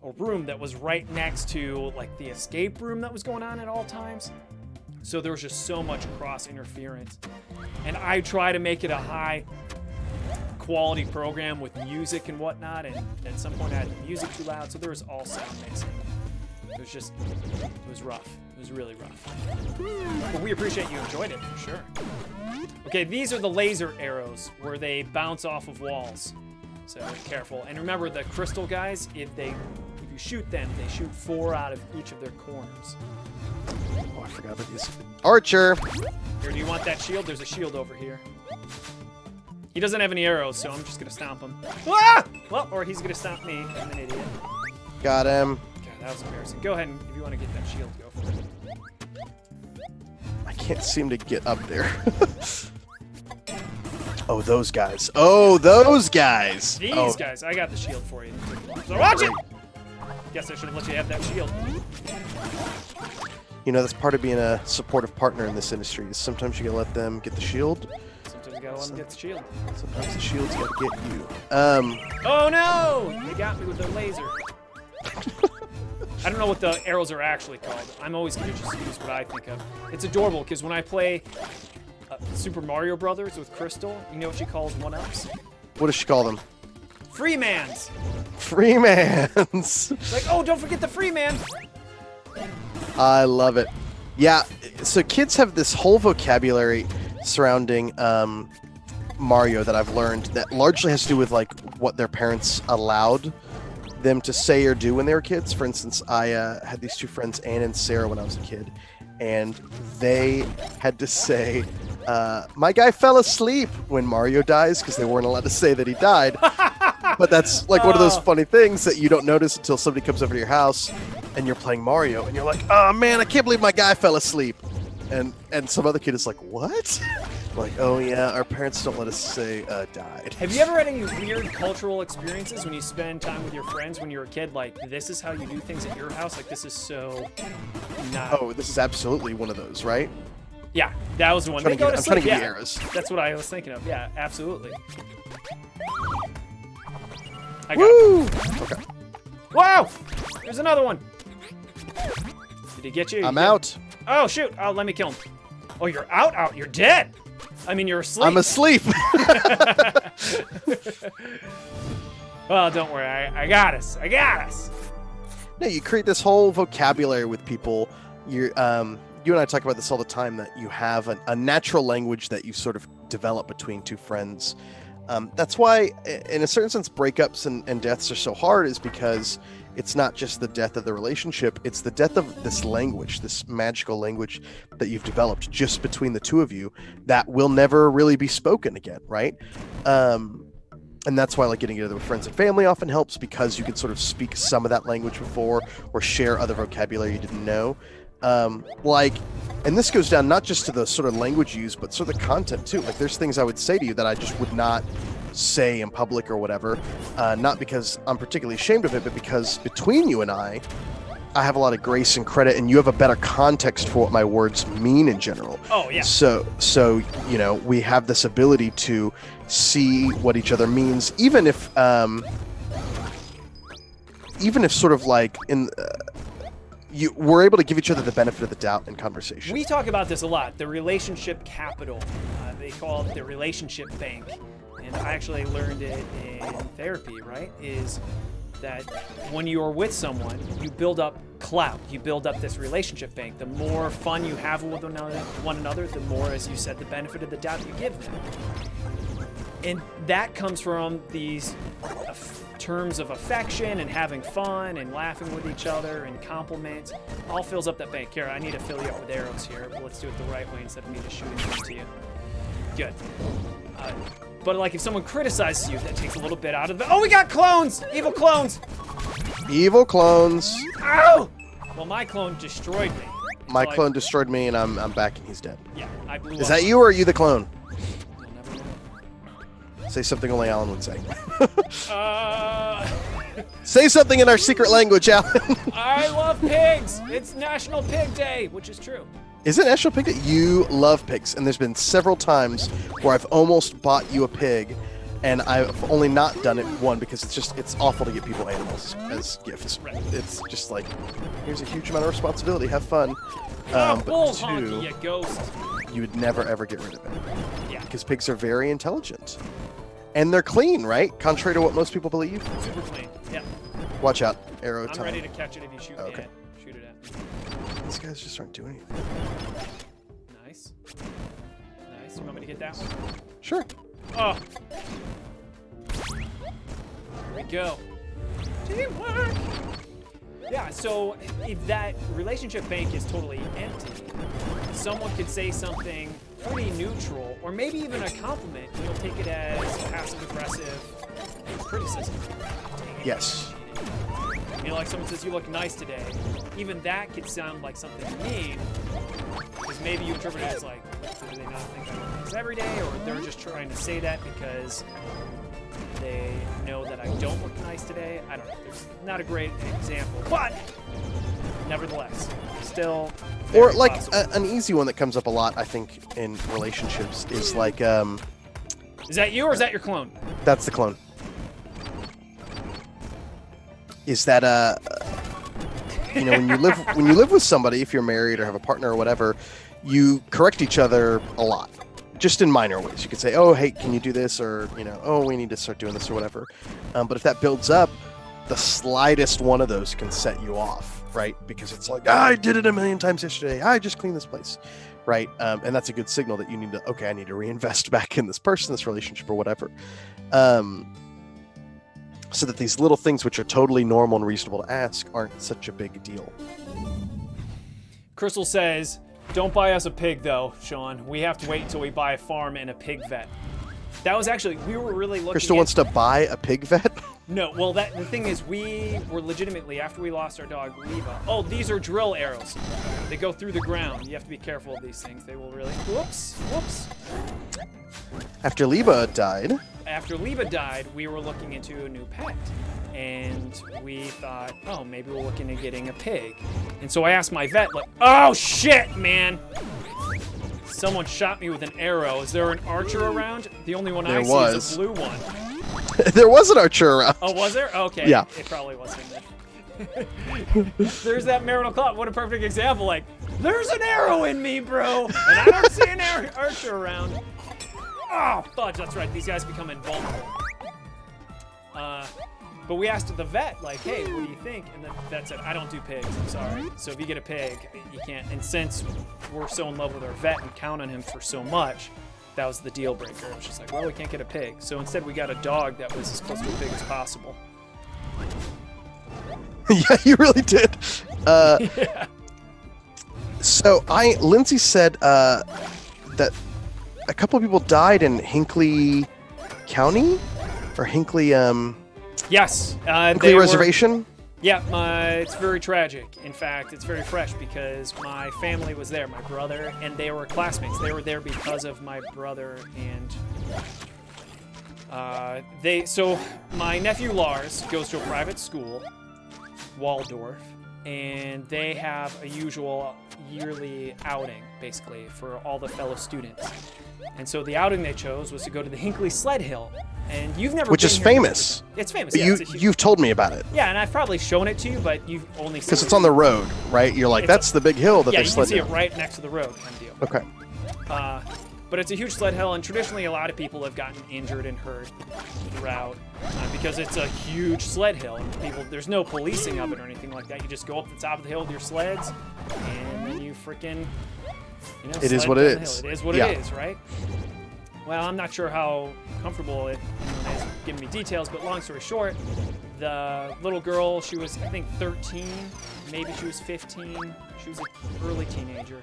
Speaker 1: a room that was right next to like the escape room that was going on at all times. So there was just so much cross interference. And I try to make it a high quality program with music and whatnot, and at some point I had the music too loud, so there was all sound mixing. It was rough. It was really rough. But we appreciate you enjoyed it, for sure. Okay, these are the laser arrows where they bounce off of walls. So be careful. And remember, the crystal guys, if you shoot them, they shoot 4 out of each of their corners.
Speaker 2: Oh, I forgot about these. Archer!
Speaker 1: Here, do you want that shield? There's a shield over here. He doesn't have any arrows, so I'm just gonna stomp him. Ah! Well, or he's gonna stomp me. I'm an idiot.
Speaker 2: Got him.
Speaker 1: God, that was embarrassing. Go ahead and if you want to get that shield, go for it.
Speaker 2: I can't seem to get up there. Oh, those guys. Oh, those guys.
Speaker 1: These guys. I got the shield for you. So watch it! Guess I should have let you have that shield.
Speaker 2: You know, that's part of being a supportive partner in this industry. Is sometimes you gotta let them get the shield.
Speaker 1: Sometimes you gotta let them get the shield.
Speaker 2: Sometimes the shield's gotta get you.
Speaker 1: Oh no! They got me with their laser. I don't know what the arrows are actually called. I'm always gonna just use what I think of. It's adorable because when I play Super Mario Brothers with Crystal, you know what she calls one-ups?
Speaker 2: What does she call them?
Speaker 1: Freemans!
Speaker 2: Freemans!
Speaker 1: Like, oh, don't forget the Freeman!
Speaker 2: I love it. Yeah, so kids have this whole vocabulary surrounding Mario that I've learned that largely has to do with like what their parents allowed them to say or do when they were kids. For instance, I had these 2 friends, Anne and Sarah, when I was a kid, and they had to say, my guy fell asleep when Mario dies because they weren't allowed to say that he died. But that's like one of those funny things that you don't notice until somebody comes over to your house and you're playing Mario and you're like, oh man, I can't believe my guy fell asleep. And some other kid is like, what? Like, oh yeah, our parents don't let us say died.
Speaker 1: Have you ever had any weird cultural experiences when you spend time with your friends when you're a kid? Like, this is how you do things at your house? Like, this is so not...
Speaker 2: Oh, this is absolutely one of those, right?
Speaker 1: Yeah, that was the one.
Speaker 2: I'm trying to give you arrows.
Speaker 1: That's what I was thinking of. Yeah, absolutely. I got
Speaker 2: Woo!
Speaker 1: him.
Speaker 2: Okay.
Speaker 1: Wow! There's another one. Did he get you?
Speaker 2: I'm out.
Speaker 1: Oh, shoot. Oh, let me kill him. Oh, you're out. You're dead. I mean, you're asleep.
Speaker 2: I'm asleep.
Speaker 1: Well, don't worry. I got us.
Speaker 2: No, you create this whole vocabulary with people. You and I talk about this all the time, that you have a natural language that you sort of develop between 2 friends. That's why, in a certain sense, breakups and deaths are so hard, is because it's not just the death of the relationship, it's the death of this language, this magical language that you've developed just between the 2 of you that will never really be spoken again, right? And that's why like getting together with friends and family often helps, because you can sort of speak some of that language before or share other vocabulary you didn't know. And this goes down not just to the sort of language used, but sort of the content too. Like there's things I would say to you that I just would not say in public or whatever, not because I'm particularly ashamed of it, but because between you and I have a lot of grace and credit, and you have a better context for what my words mean in general.
Speaker 1: Oh yeah.
Speaker 2: So you know, we have this ability to see what each other means, even if sort of like in. We're able to give each other the benefit of the doubt in conversation.
Speaker 1: We talk about this a lot, the relationship capital. They call it the relationship bank. And I actually learned it in therapy, right? Is that when you are with someone, you build up clout. You build up this relationship bank. The more fun you have with one another, the more, as you said, the benefit of the doubt you give them. And that comes from these terms of affection and having fun and laughing with each other and compliments. All fills up that bank. Here, I need to fill you up with arrows here, but let's do it the right way instead of me just shooting them to you. Good. But like if someone criticizes you, that takes a little bit out of the... Oh, we got clones! Evil clones!
Speaker 2: Evil clones.
Speaker 1: Ow! Well, my clone destroyed me.
Speaker 2: My clone destroyed me, and I'm back, and he's dead.
Speaker 1: Yeah, I blew up.
Speaker 2: Is that you, or are you the clone?
Speaker 1: You'll never know.
Speaker 2: Say something only Alan would say.
Speaker 1: Uh,
Speaker 2: Say something in our secret language, Alan.
Speaker 1: I love pigs. It's National Pig Day, which is true.
Speaker 2: Is it National Pig Day? You love pigs, and there's been several times where I've almost bought you a pig, and I've only not done it, one, because it's awful to get people animals as gifts.
Speaker 1: Right.
Speaker 2: It's just like, here's a huge amount of responsibility, have fun.
Speaker 1: Bull
Speaker 2: But
Speaker 1: honky,
Speaker 2: two,
Speaker 1: you ghost.
Speaker 2: you would never ever get rid of it.
Speaker 1: Yeah.
Speaker 2: Because pigs are very intelligent. And they're clean, right? Contrary to what most people believe.
Speaker 1: Super clean. Yeah.
Speaker 2: Watch out, arrow
Speaker 1: I'm
Speaker 2: time.
Speaker 1: ready to catch it if you shoot
Speaker 2: Okay.
Speaker 1: it. Shoot it at me.
Speaker 2: These guys just aren't doing anything.
Speaker 1: Nice. Nice. You want me to get that one?
Speaker 2: Sure.
Speaker 1: Oh. Here we go. Teamwork. Yeah, so if that relationship bank is totally empty, someone could say something pretty neutral, or maybe even a compliment, and you'll take it as passive-aggressive criticism.
Speaker 2: Yes.
Speaker 1: You know, like someone says, you look nice today. Even that could sound like something mean, because maybe you interpret it as like, do they not think I look nice every day, or they're just trying to say that because they know that I don't look nice today. I don't know. There's not a great example, but nevertheless, still
Speaker 2: Or
Speaker 1: very
Speaker 2: like
Speaker 1: possible.
Speaker 2: an easy one that comes up a lot, I think, in relationships is like,
Speaker 1: Is that you or is that your clone?
Speaker 2: that's the clone. Is that you know, when you live with somebody, if you're married or have a partner or whatever, you correct each other a lot, just in minor ways. You could say, "Oh, hey, can you do this?" Or, you know, "Oh, we need to start doing this," or whatever. But if that builds up, the slightest one of those can set you off, right? Because it's like, "I did it a million times yesterday. I just cleaned this place," right? And that's a good signal that you need to, okay, I need to reinvest back in this person, this relationship, or whatever. So that these little things, which are totally normal and reasonable to ask, aren't such a big deal.
Speaker 1: Crystal says, don't buy us a pig though, Sean. We have to wait until we buy a farm and a pig vet. That was actually, we were really looking
Speaker 2: Crystal wants to buy a pig vet?
Speaker 1: No, well, the thing is, we were legitimately, after we lost our dog, Leva. Oh, these are drill arrows. They go through the ground. You have to be careful of these things. They will really, whoops.
Speaker 2: After Leba died.
Speaker 1: After Leva died, we were looking into a new pet. And we thought, oh, maybe we'll look into getting a pig. And so I asked my vet, like, oh, shit, man. Someone shot me with an arrow. Is there an archer around? The only one I see is a blue one.
Speaker 2: There was an archer around.
Speaker 1: Oh, was there? Okay.
Speaker 2: Yeah.
Speaker 1: It probably wasn't. There's that marital club. What a perfect example. Like, there's an arrow in me, bro. And I don't see an archer around. Oh, fudge. That's right. These guys become invulnerable. But we asked the vet, like, hey, what do you think? And the vet said, I don't do pigs. I'm sorry. So if you get a pig, you can't. And since we're so in love with our vet and count on him for so much, that was the deal breaker. It was just like, well, we can't get a pig. So instead we got a dog that was as close to a pig as possible.
Speaker 2: Yeah, you really did.
Speaker 1: Yeah.
Speaker 2: So Lindsay said that a couple of people died in Hinckley County? Or Hinckley,
Speaker 1: Yes.
Speaker 2: Hinckley Reservation?
Speaker 1: Yeah, it's very tragic. In fact, it's very fresh because my family was there, my brother, and they were classmates. They were there because of my brother, and so my nephew Lars goes to a private school, Waldorf, and they have a usual yearly outing, basically, for all the fellow students. And so the outing they chose was to go to the Hinckley Sled Hill. And you've never
Speaker 2: Which
Speaker 1: been
Speaker 2: is
Speaker 1: here.
Speaker 2: famous.
Speaker 1: It's famous.
Speaker 2: But
Speaker 1: Yeah,
Speaker 2: you've told me about it.
Speaker 1: yeah, and I've probably shown it to you, but you've only seen
Speaker 2: Because it's on the road, right? You're like, that's the big hill that
Speaker 1: yeah,
Speaker 2: they
Speaker 1: you can
Speaker 2: sled
Speaker 1: see it
Speaker 2: down.
Speaker 1: right next to the road, kind of deal.
Speaker 2: Okay.
Speaker 1: But it's a huge sled hill, and traditionally a lot of people have gotten injured and hurt throughout because it's a huge sled hill, and there's no policing of it or anything like that. You just go up the top of the hill with your sleds, and then you freaking,
Speaker 2: It is
Speaker 1: sled
Speaker 2: what
Speaker 1: down
Speaker 2: it
Speaker 1: the
Speaker 2: is.
Speaker 1: hill. It is what
Speaker 2: Yeah.
Speaker 1: it is, right? Well, I'm not sure how comfortable it is giving me details, but long story short, the little girl, she was, I think, 13, maybe she was 15. She was an early teenager,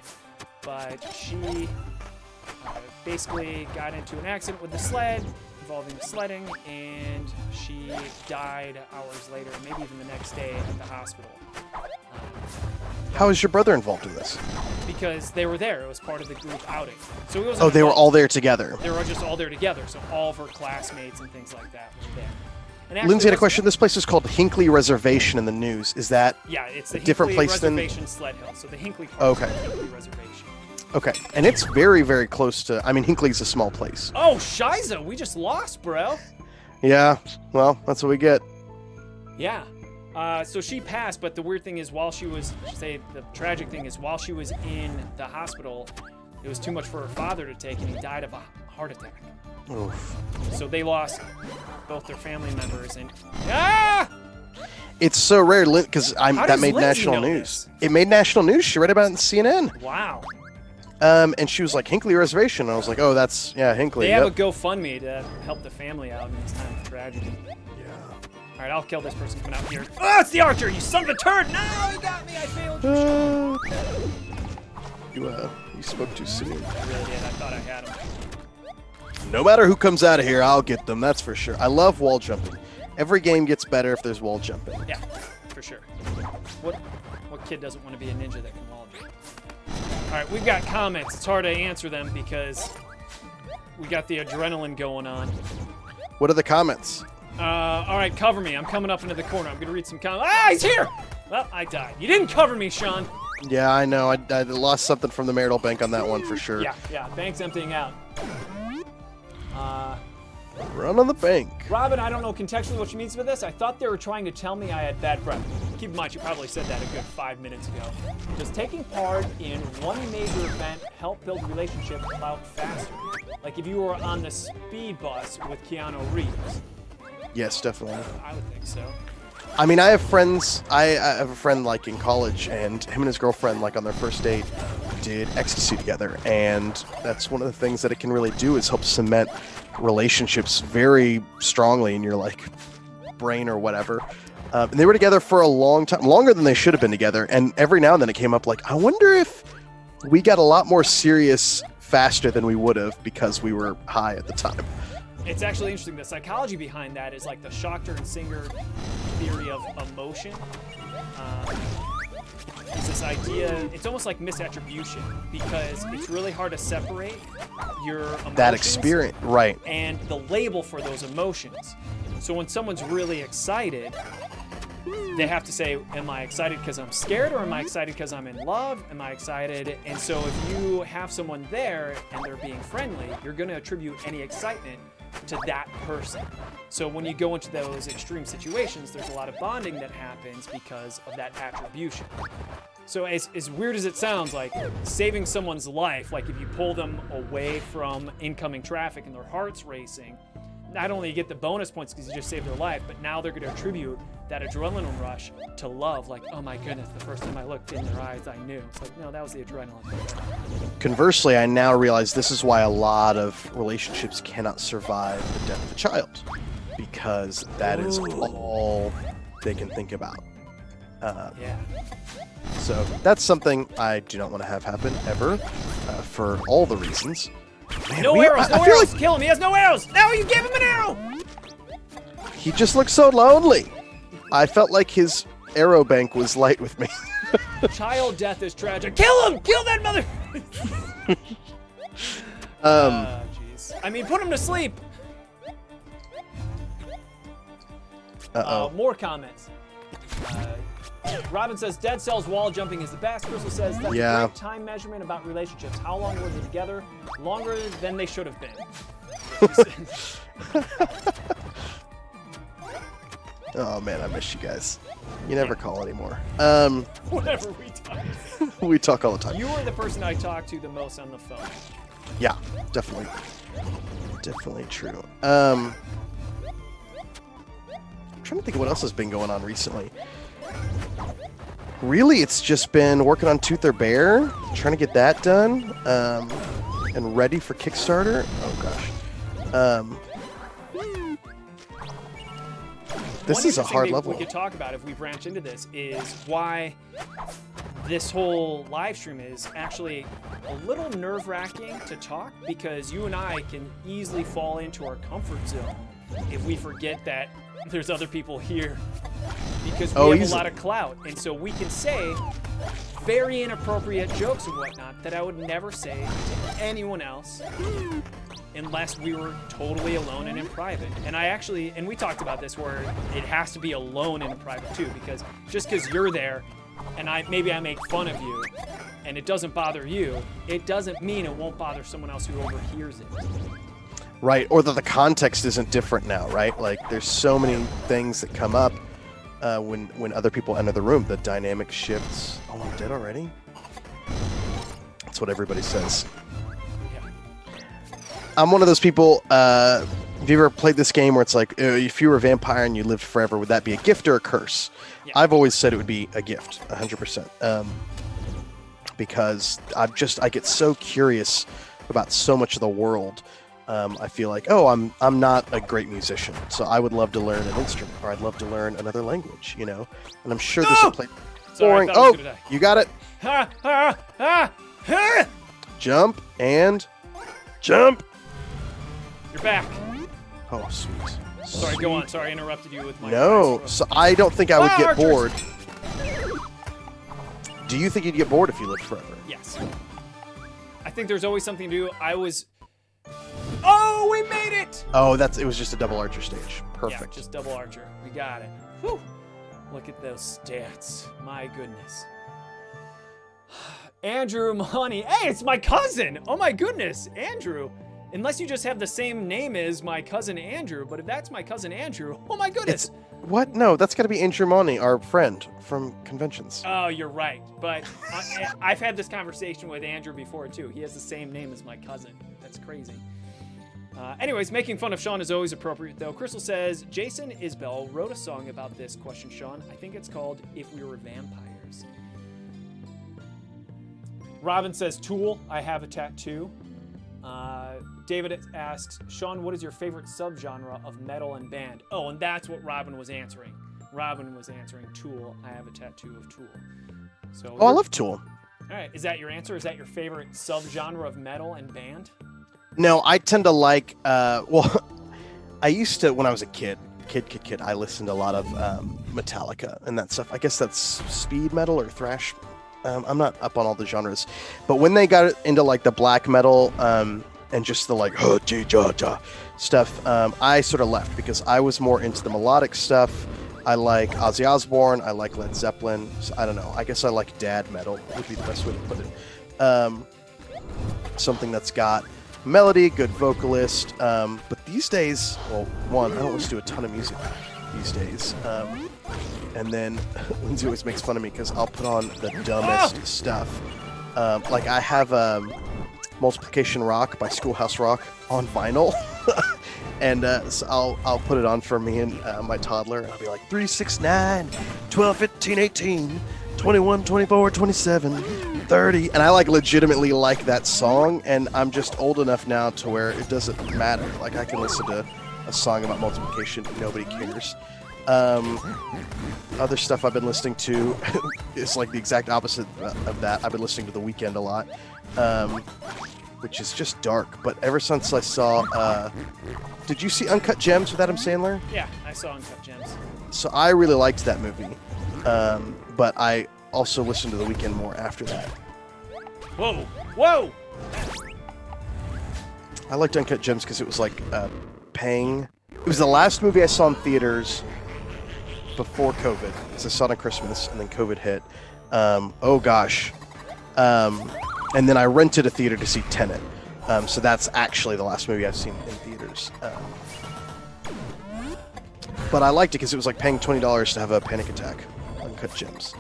Speaker 1: but she basically got into an accident with the sled involving sledding, and she died hours later, maybe even the next day at the hospital.
Speaker 2: How is your brother involved in this?
Speaker 1: Because they were there. It was part of the group outing. So it was.
Speaker 2: Oh, they were all there together.
Speaker 1: They were just all there together. So all of her classmates and things like that were there. And actually,
Speaker 2: Lindsay had a question. This place is called Hinckley Reservation in the news. Is that
Speaker 1: it's the
Speaker 2: different
Speaker 1: Hinckley
Speaker 2: place
Speaker 1: Reservation Sled Hill. So the Hinckley part
Speaker 2: Okay.
Speaker 1: is the Hinckley Reservation.
Speaker 2: Okay, and it's very, very close to. I mean, Hinckley's a small place.
Speaker 1: Oh, Shiza, we just lost, bro.
Speaker 2: Yeah, well, that's what we get.
Speaker 1: Yeah. So she passed, but the weird thing is, the tragic thing is, while she was in the hospital, it was too much for her father to take, and he died of a heart attack.
Speaker 2: Oof.
Speaker 1: So they lost both their family members, and
Speaker 2: It's so rare, because that
Speaker 1: does
Speaker 2: made
Speaker 1: Lindsay
Speaker 2: national
Speaker 1: know
Speaker 2: news.
Speaker 1: this?
Speaker 2: It made national news. She read about it on CNN.
Speaker 1: Wow.
Speaker 2: And she was like, Hinckley Reservation. And I was like, oh, that's, Hinckley.
Speaker 1: They have
Speaker 2: yep.
Speaker 1: a GoFundMe to help the family out in this time of tragedy. All right, I'll kill this person coming out here. Oh, it's the archer, you son of a turd! No, he got me. I failed.
Speaker 2: You spoke too soon.
Speaker 1: I really did. I thought I had him.
Speaker 2: No matter who comes out of here, I'll get them. That's for sure. I love wall jumping. Every game gets better if there's wall jumping.
Speaker 1: Yeah, for sure. What kid doesn't want to be a ninja that can wall jump? All right, we've got comments. It's hard to answer them because we got the adrenaline going on.
Speaker 2: What are the comments?
Speaker 1: All right, cover me. I'm coming up into the corner. I'm going to read some comments. Ah, he's here! Well, I died. You didn't cover me, Sean.
Speaker 2: Yeah, I know. I lost something from the marital bank on that one for sure.
Speaker 1: Yeah, bank's emptying out.
Speaker 2: Run on the bank.
Speaker 1: Robin, I don't know contextually what she means by this. I thought they were trying to tell me I had bad breath. Keep in mind, she probably said that a good 5 minutes ago. Does taking part in one major event help build a relationship out faster? Like if you were on the speed bus with Keanu Reeves.
Speaker 2: Yes, definitely.
Speaker 1: I would think so.
Speaker 2: I mean, I have friends. I have a friend like in college, and him and his girlfriend, like on their first date, did ecstasy together, and that's one of the things that it can really do is help cement relationships very strongly in your like brain or whatever. And they were together for a long time, longer than they should have been together. And every now and then it came up like, I wonder if we got a lot more serious faster than we would have because we were high at the time.
Speaker 1: It's actually interesting. The psychology behind that is like the Schachter and Singer theory of emotion. It's this idea, it's almost like misattribution because it's really hard to separate your emotions
Speaker 2: That experience, right.
Speaker 1: and the label for those emotions. So when someone's really excited, they have to say, am I excited because I'm scared or am I excited because I'm in love? Am I excited? And so if you have someone there and they're being friendly, you're going to attribute any excitement to that person. So when you go into those extreme situations, there's a lot of bonding that happens because of that attribution. So as weird as it sounds, like saving someone's life, like if you pull them away from incoming traffic and their heart's racing, not only you get the bonus points because you just saved their life, but now they're going to attribute that adrenaline rush to love. Like, oh my goodness, the first time I looked in their eyes, I knew. It's like, no, that was the adrenaline.
Speaker 2: Conversely, I now realize this is why a lot of relationships cannot survive the death of a child, because that is all they can think about.
Speaker 1: Yeah.
Speaker 2: So that's something I do not want to have happen ever, for all the reasons. Man,
Speaker 1: No arrows, no
Speaker 2: I feel
Speaker 1: arrows!
Speaker 2: like
Speaker 1: Kill him, he has no arrows! No, you gave him an arrow!
Speaker 2: he just looks so lonely. I felt like his arrow bank was light with me.
Speaker 1: Child death is tragic. Kill him! Kill that mother! Jeez. I mean, put him to sleep!
Speaker 2: Uh-oh.
Speaker 1: More comments. Robin says, Dead Cells wall jumping is the best. Crystal says, that's a great time measurement about relationships. How long were they together? Longer than they should have been.
Speaker 2: Oh man, I miss you guys. You never call anymore.
Speaker 1: Whatever we talk.
Speaker 2: We talk all the time.
Speaker 1: You were the person I talked to the most on the phone.
Speaker 2: Yeah, definitely. Definitely true. I'm trying to think of what else has been going on recently. Really, it's just been working on Tooth or Bear, trying to get that done, and ready for Kickstarter. Oh gosh. This is a hard level.
Speaker 1: We could talk about if we branch into this is why this whole live stream is actually a little nerve-wracking to talk, because you and I can easily fall into our comfort zone if we forget that there's other people here, because we have a lot of clout, and so we can say very inappropriate jokes and whatnot that I would never say to anyone else unless we were totally alone and in private. And we talked about this where it has to be alone and in private too, because just because you're there and maybe I make fun of you and it doesn't bother you, it doesn't mean it won't bother someone else who overhears it.
Speaker 2: Right, or that the context isn't different now, right? Like, there's so many things that come up when other people enter the room. The dynamic shifts. Oh, I'm dead already? That's what everybody says. I'm one of those people, have you ever played this game where it's like, if you were a vampire and you lived forever, would that be a gift or a curse? Yeah. I've always said it would be a gift, 100%. Because I get so curious about so much of the world. I feel like, I'm not a great musician, so I would love to learn an instrument, or I'd love to learn another language, And I'm sure this will play boring. Oh, you got it.
Speaker 1: Ha, ha, ha, ha.
Speaker 2: Jump and jump.
Speaker 1: You're back.
Speaker 2: Oh, sweet.
Speaker 1: Sorry, go on. Sorry, I interrupted you with my...
Speaker 2: No, so I don't think I would get bored. Do you think you'd get bored if you lived forever?
Speaker 1: Yes. I think there's always something to do. Oh, we made it!
Speaker 2: Oh, it was just a double archer stage. Perfect.
Speaker 1: Yeah, just double archer. We got it. Whew. Look at those stats. My goodness. Andrew Mahoney. Hey, it's my cousin! Oh my goodness, Andrew. Unless you just have the same name as my cousin Andrew, but if that's my cousin Andrew, oh my goodness.
Speaker 2: What? No, that's got to be Andrew Mahoney, our friend from conventions.
Speaker 1: Oh, you're right. But I've had this conversation with Andrew before, too. He has the same name as my cousin. That's crazy. Anyways, making fun of Sean is always appropriate, though. Crystal says, Jason Isbell wrote a song about this question, Sean. I think it's called If We Were Vampires. Robin says, Tool, I have a tattoo. David asks, Sean, what is your favorite subgenre of metal and band? Oh, and that's what Robin was answering. Robin was answering Tool. I have a tattoo of Tool. So.
Speaker 2: Oh, I love Tool.
Speaker 1: All right, is that your answer? Is that your favorite subgenre of metal and band?
Speaker 2: No, I tend to like. Well, I used to when I was a kid. I listened to a lot of Metallica and that stuff. I guess that's speed metal or thrash. I'm not up on all the genres, but when they got into like the black metal and just the like stuff, I sort of left because I was more into the melodic stuff. I like Ozzy Osbourne. I like Led Zeppelin. So, I don't know. I guess I like dad metal would be the best way to put it. Something that's got melody, good vocalist. But these days, well, one, I don't listen to a ton of music these days. And then Lindsay always makes fun of me because I'll put on the dumbest stuff. Like I have Multiplication Rock by Schoolhouse Rock on vinyl. And so I'll put it on for me and my toddler. And I'll be like 3, 6, 9, 12, 15, 18, 21, 24, 27, 30. And I like legitimately like that song. And I'm just old enough now to where it doesn't matter. Like I can listen to a song about multiplication. Nobody cares. Other stuff I've been listening to is like the exact opposite of that. I've been listening to The Weeknd a lot, which is just dark. But ever since I saw, did you see Uncut Gems with Adam Sandler?
Speaker 1: Yeah, I saw Uncut Gems.
Speaker 2: So I really liked that movie, but I also listened to The Weeknd more after that.
Speaker 1: Whoa, whoa!
Speaker 2: I liked Uncut Gems because it was like paying. It was the last movie I saw in theaters before COVID, because I saw it on Christmas, and then COVID hit. Oh gosh. And then I rented a theater to see Tenet. So that's actually the last movie I've seen in theaters. But I liked it because it was like paying $20 to have a panic attack. Uncut Gems.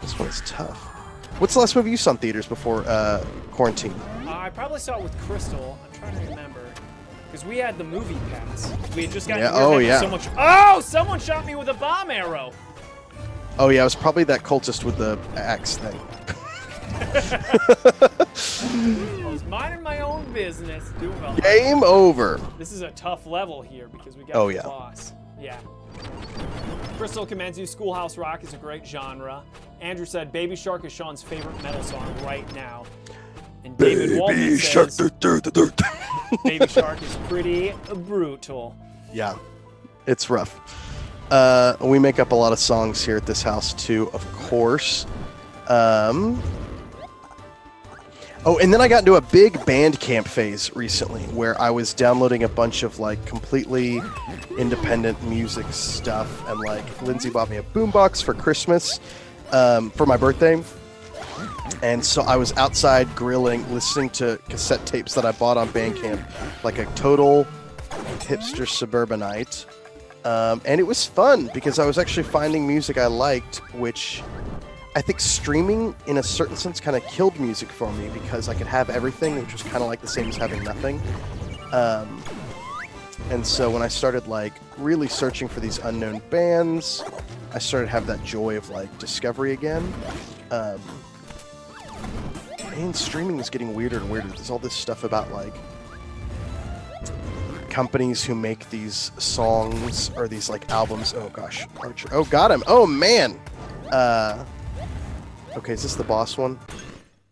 Speaker 2: This one's tough. What's the last movie you saw in theaters before quarantine?
Speaker 1: I probably saw it with Crystal. I'm trying to remember. Because we had the movie pass. We had just gotten so much. Oh, someone shot me with a bomb arrow.
Speaker 2: Oh yeah, it was probably that cultist with the axe thing.
Speaker 1: I was minding my own business. Doing well.
Speaker 2: Game over.
Speaker 1: This is a tough level here because we got the boss. Yeah. Crystal commends you. Schoolhouse Rock is a great genre. Andrew said Baby Shark is Sean's favorite metal song right now. And David Walton says Baby Shark is pretty brutal.
Speaker 2: Yeah, it's rough. We make up a lot of songs here at this house too, of course. Oh, and then I got into a big Bandcamp phase recently where I was downloading a bunch of like completely independent music stuff, and like Lindsay bought me a boombox for Christmas for my birthday. And so I was outside grilling, listening to cassette tapes that I bought on Bandcamp, like a total hipster suburbanite. And it was fun because I was actually finding music I liked, which I think streaming in a certain sense kind of killed music for me because I could have everything, which was kind of like the same as having nothing. And so when I started like really searching for these unknown bands, I started to have that joy of like discovery again. And streaming is getting weirder and weirder. There's all this stuff about like companies who make these songs or these like albums. Oh gosh, Archer. Oh, got him. Oh man. Okay, is this the boss one?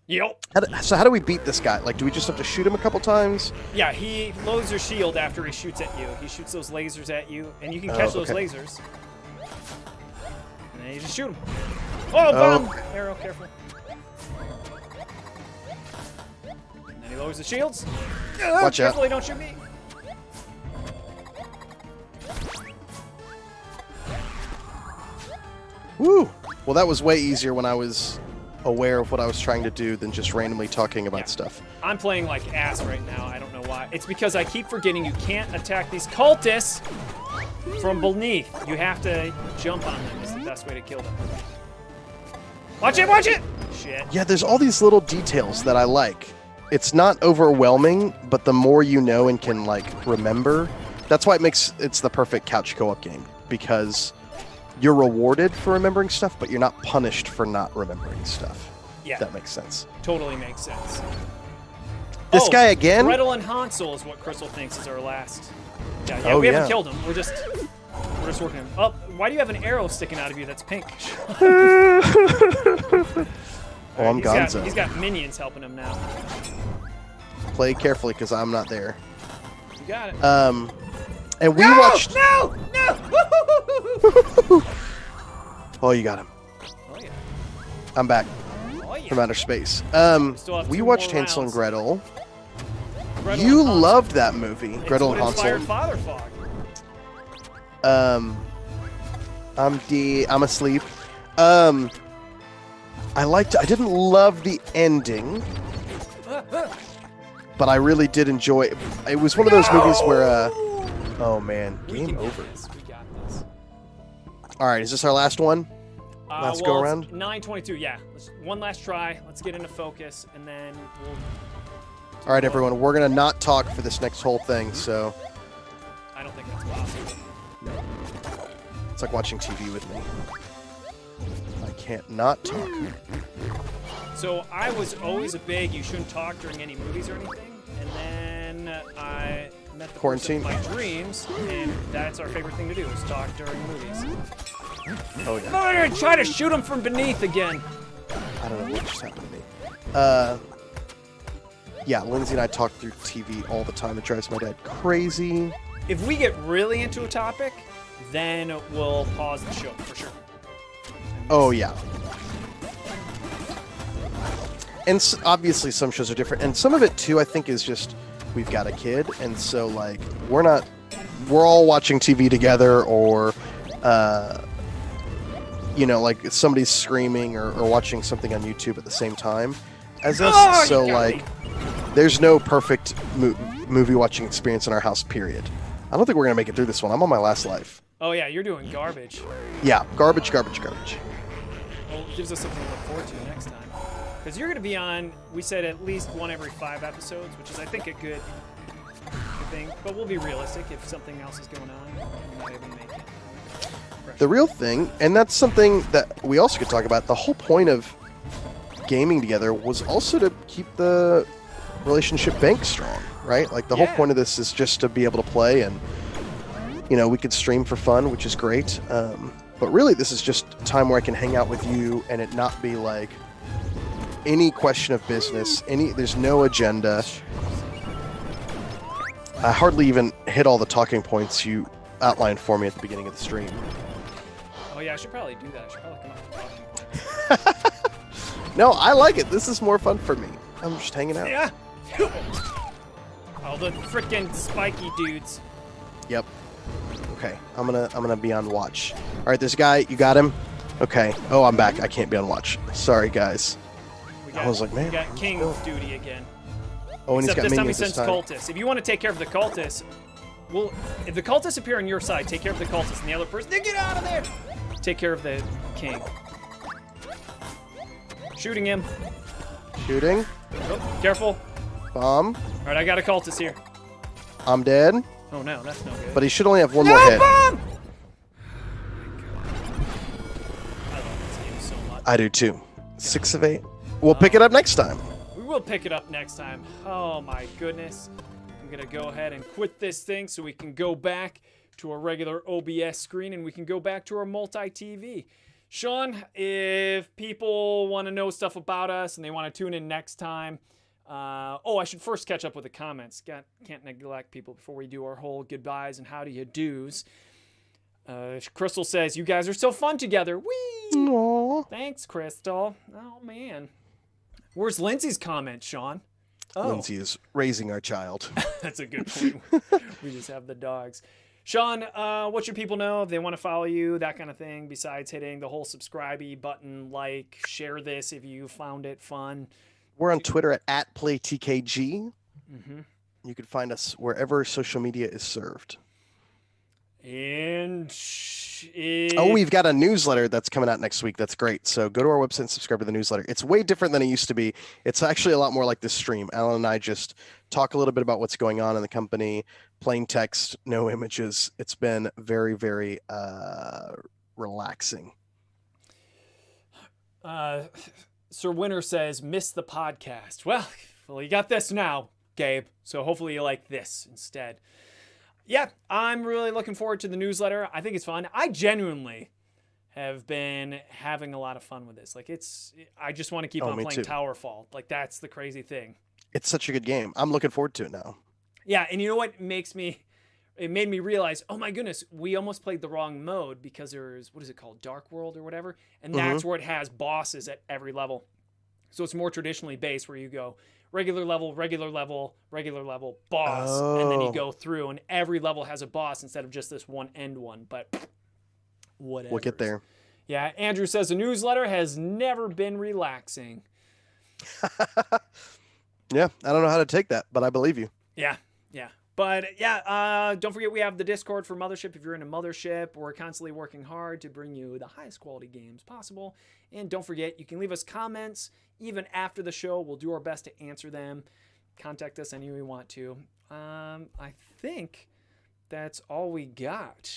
Speaker 1: Yep.
Speaker 2: So how do we beat this guy? Like, do we just have to shoot him a couple times?
Speaker 1: Yeah, he loads your shield after he shoots at you. He shoots those lasers at you, and you can catch those lasers. And then you just shoot him. Oh, bomb! Arrow, careful. And then he lowers the shields.
Speaker 2: Watch out.
Speaker 1: Carefully, don't shoot me.
Speaker 2: Woo! Well, that was way easier when I was aware of what I was trying to do than just randomly talking about stuff.
Speaker 1: I'm playing like ass right now. I don't know why. It's because I keep forgetting you can't attack these cultists from beneath. You have to jump on them is the best way to kill them. Watch it, watch it! Shit.
Speaker 2: Yeah, there's all these little details that I like. It's not overwhelming, but the more you know and can like remember, that's why it's the perfect couch co-op game, because you're rewarded for remembering stuff, but you're not punished for not remembering stuff.
Speaker 1: Yeah.
Speaker 2: If that makes sense.
Speaker 1: Totally makes sense.
Speaker 2: This guy again?
Speaker 1: Gretel and Hansel is what Crystal thinks is our last. Yeah, we haven't killed him. We're just working him. Oh, why do you have an arrow sticking out of you that's pink?
Speaker 2: Oh, I'm gonzo.
Speaker 1: He's got minions helping him now.
Speaker 2: Play carefully, because I'm not there.
Speaker 1: You got it.
Speaker 2: And we watched...
Speaker 1: No!
Speaker 2: Oh, you got him.
Speaker 1: Oh, yeah.
Speaker 2: I'm back
Speaker 1: Oh, yeah.
Speaker 2: from outer space. We watched Hansel and Gretel. You loved that movie, Gretel and Hansel.
Speaker 1: Father Fog.
Speaker 2: I'm asleep. I didn't love the ending, but I really did enjoy it. It was one of those movies where, oh man, game over.
Speaker 1: We got this.
Speaker 2: All right, is this our last one? Last go around?
Speaker 1: 9:22, yeah. One last try. Let's get into focus, and then we'll...
Speaker 2: All right, everyone, we're going to not talk for this next whole thing, so...
Speaker 1: I don't think that's possible.
Speaker 2: It's like watching TV with me. I can't not talk.
Speaker 1: So I was always a big, you shouldn't talk during any movies or anything, and then I met the person of my dreams, and that's our favorite thing to do, is talk during movies.
Speaker 2: Oh, yeah.
Speaker 1: I'm gonna try to shoot him from beneath again.
Speaker 2: I don't know what just happened to me. Yeah, Lindsay and I talk through TV all the time. It drives my dad crazy.
Speaker 1: If we get really into a topic, then we'll pause the show for sure.
Speaker 2: Oh, yeah. And obviously some shows are different. And some of it, too, I think is just we've got a kid. And so, like, we're all watching TV together, or, you know, like somebody's screaming or watching something on YouTube at the same time as us.
Speaker 1: Oh,
Speaker 2: so, like, there's no perfect movie watching experience in our house, period. I don't think we're going to make it through this one. I'm on my last life.
Speaker 1: Oh, yeah, you're doing garbage.
Speaker 2: Yeah, garbage, garbage, garbage.
Speaker 1: Well, it gives us something to look forward to next time. Because you're going to be on, we said at least one every 5 episodes, which is, I think, a good thing. But we'll be realistic. If something else is going on, we might even make it.
Speaker 2: The real thing, and that's something that we also could talk about, the whole point of gaming together was also to keep the relationship bank strong, right? Like, the whole point of this is just to be able to play, and, you know, we could stream for fun, which is great. But really, this is just a time where I can hang out with you and it not be like any question of business, there's no agenda. I hardly even hit all the talking points you outlined for me at the beginning of the stream.
Speaker 1: Oh yeah, I should probably do that. I should probably come up with talking points.
Speaker 2: No, I like it. This is more fun for me. I'm just hanging out.
Speaker 1: Yeah. Oh, the frickin' spiky dudes.
Speaker 2: Yep. Okay, I'm gonna be on watch. All right, this guy, you got him. Okay. Oh, I'm back. I can't be on watch. Sorry, guys. I was like, man.
Speaker 1: We got king duty again.
Speaker 2: Oh, and
Speaker 1: Except
Speaker 2: he's
Speaker 1: this
Speaker 2: got
Speaker 1: time he
Speaker 2: minions
Speaker 1: sends
Speaker 2: this time.
Speaker 1: cultists. If you want to take care of the cultists, well, if the cultists appear on your side, take care of the cultists, and the other person, then get out of there. Take care of the king. Shooting him.
Speaker 2: Shooting.
Speaker 1: Oh, careful.
Speaker 2: Bomb.
Speaker 1: All right, I got a cultist here.
Speaker 2: I'm dead.
Speaker 1: Oh no, that's no good.
Speaker 2: But he should only have one more hit.
Speaker 1: Bomb! I love this game so much.
Speaker 2: I do too. 6 of 8. We'll pick it up next time.
Speaker 1: We will pick it up next time. Oh my goodness. I'm gonna go ahead and quit this thing so we can go back to our regular OBS screen and we can go back to our multi-TV. Sean, if people want to know stuff about us and they want to tune in next time, I should first catch up with the comments. Can't neglect people before we do our whole goodbyes and how do you do's. Crystal says, you guys are so fun together. Whee!
Speaker 2: Aww.
Speaker 1: Thanks, Crystal. Oh, man. Where's Lindsay's comment, Sean? Oh.
Speaker 2: Lindsay is raising our child.
Speaker 1: That's a good point. We just have the dogs. Sean, what should people know if they want to follow you, that kind of thing, besides hitting the whole subscribe-y button, like, share this if you found it fun.
Speaker 2: We're on Twitter at @PlayTKG.
Speaker 1: Mm-hmm.
Speaker 2: You can find us wherever social media is served.
Speaker 1: And
Speaker 2: we've got a newsletter that's coming out next week. That's great. So go to our website and subscribe to the newsletter. It's way different than it used to be. It's actually a lot more like this stream. Alan and I just talk a little bit about what's going on in the company, plain text, no images. It's been very, very relaxing.
Speaker 1: Sir Winter says, miss the podcast. Well, you got this now, Gabe. So hopefully you like this instead. Yeah, I'm really looking forward to the newsletter. I think it's fun. I genuinely have been having a lot of fun with this. Like, I just want to keep on playing
Speaker 2: too.
Speaker 1: Towerfall. Like, that's the crazy thing.
Speaker 2: It's such a good game. I'm looking forward to it now.
Speaker 1: Yeah, and you know what it made me realize, oh my goodness, we almost played the wrong mode because there's, what is it called, Dark World or whatever? And that's where it has bosses at every level. So it's more traditionally based where you go regular level, boss, and then you go through and every level has a boss instead of just this one end one, but whatever.
Speaker 2: We'll get there.
Speaker 1: Yeah, Andrew says the newsletter has never been relaxing.
Speaker 2: Yeah, I don't know how to take that, but I believe you.
Speaker 1: Yeah. But yeah, don't forget we have the Discord for Mothership. If you're in a Mothership, we're constantly working hard to bring you the highest quality games possible. And don't forget, you can leave us comments even after the show. We'll do our best to answer them. Contact us any way you want to. I think that's all we got.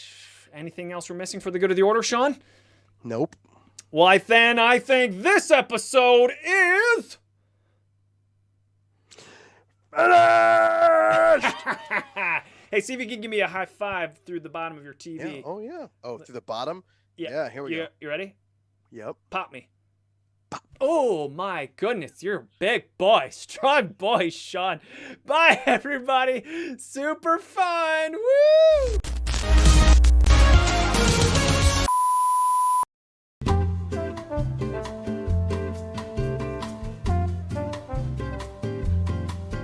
Speaker 1: Anything else we're missing for the good of the order, Sean?
Speaker 2: Nope.
Speaker 1: Well, I think this episode is... Hey, see if you can give me a high five through the bottom of your TV.
Speaker 2: Yeah. Oh, yeah. Oh, through the bottom?
Speaker 1: Yeah,
Speaker 2: here we go.
Speaker 1: You ready?
Speaker 2: Yep.
Speaker 1: Pop me. Pop. Oh, my goodness. You're a big boy. Strong boy, Sean. Bye, everybody. Super fun. Woo!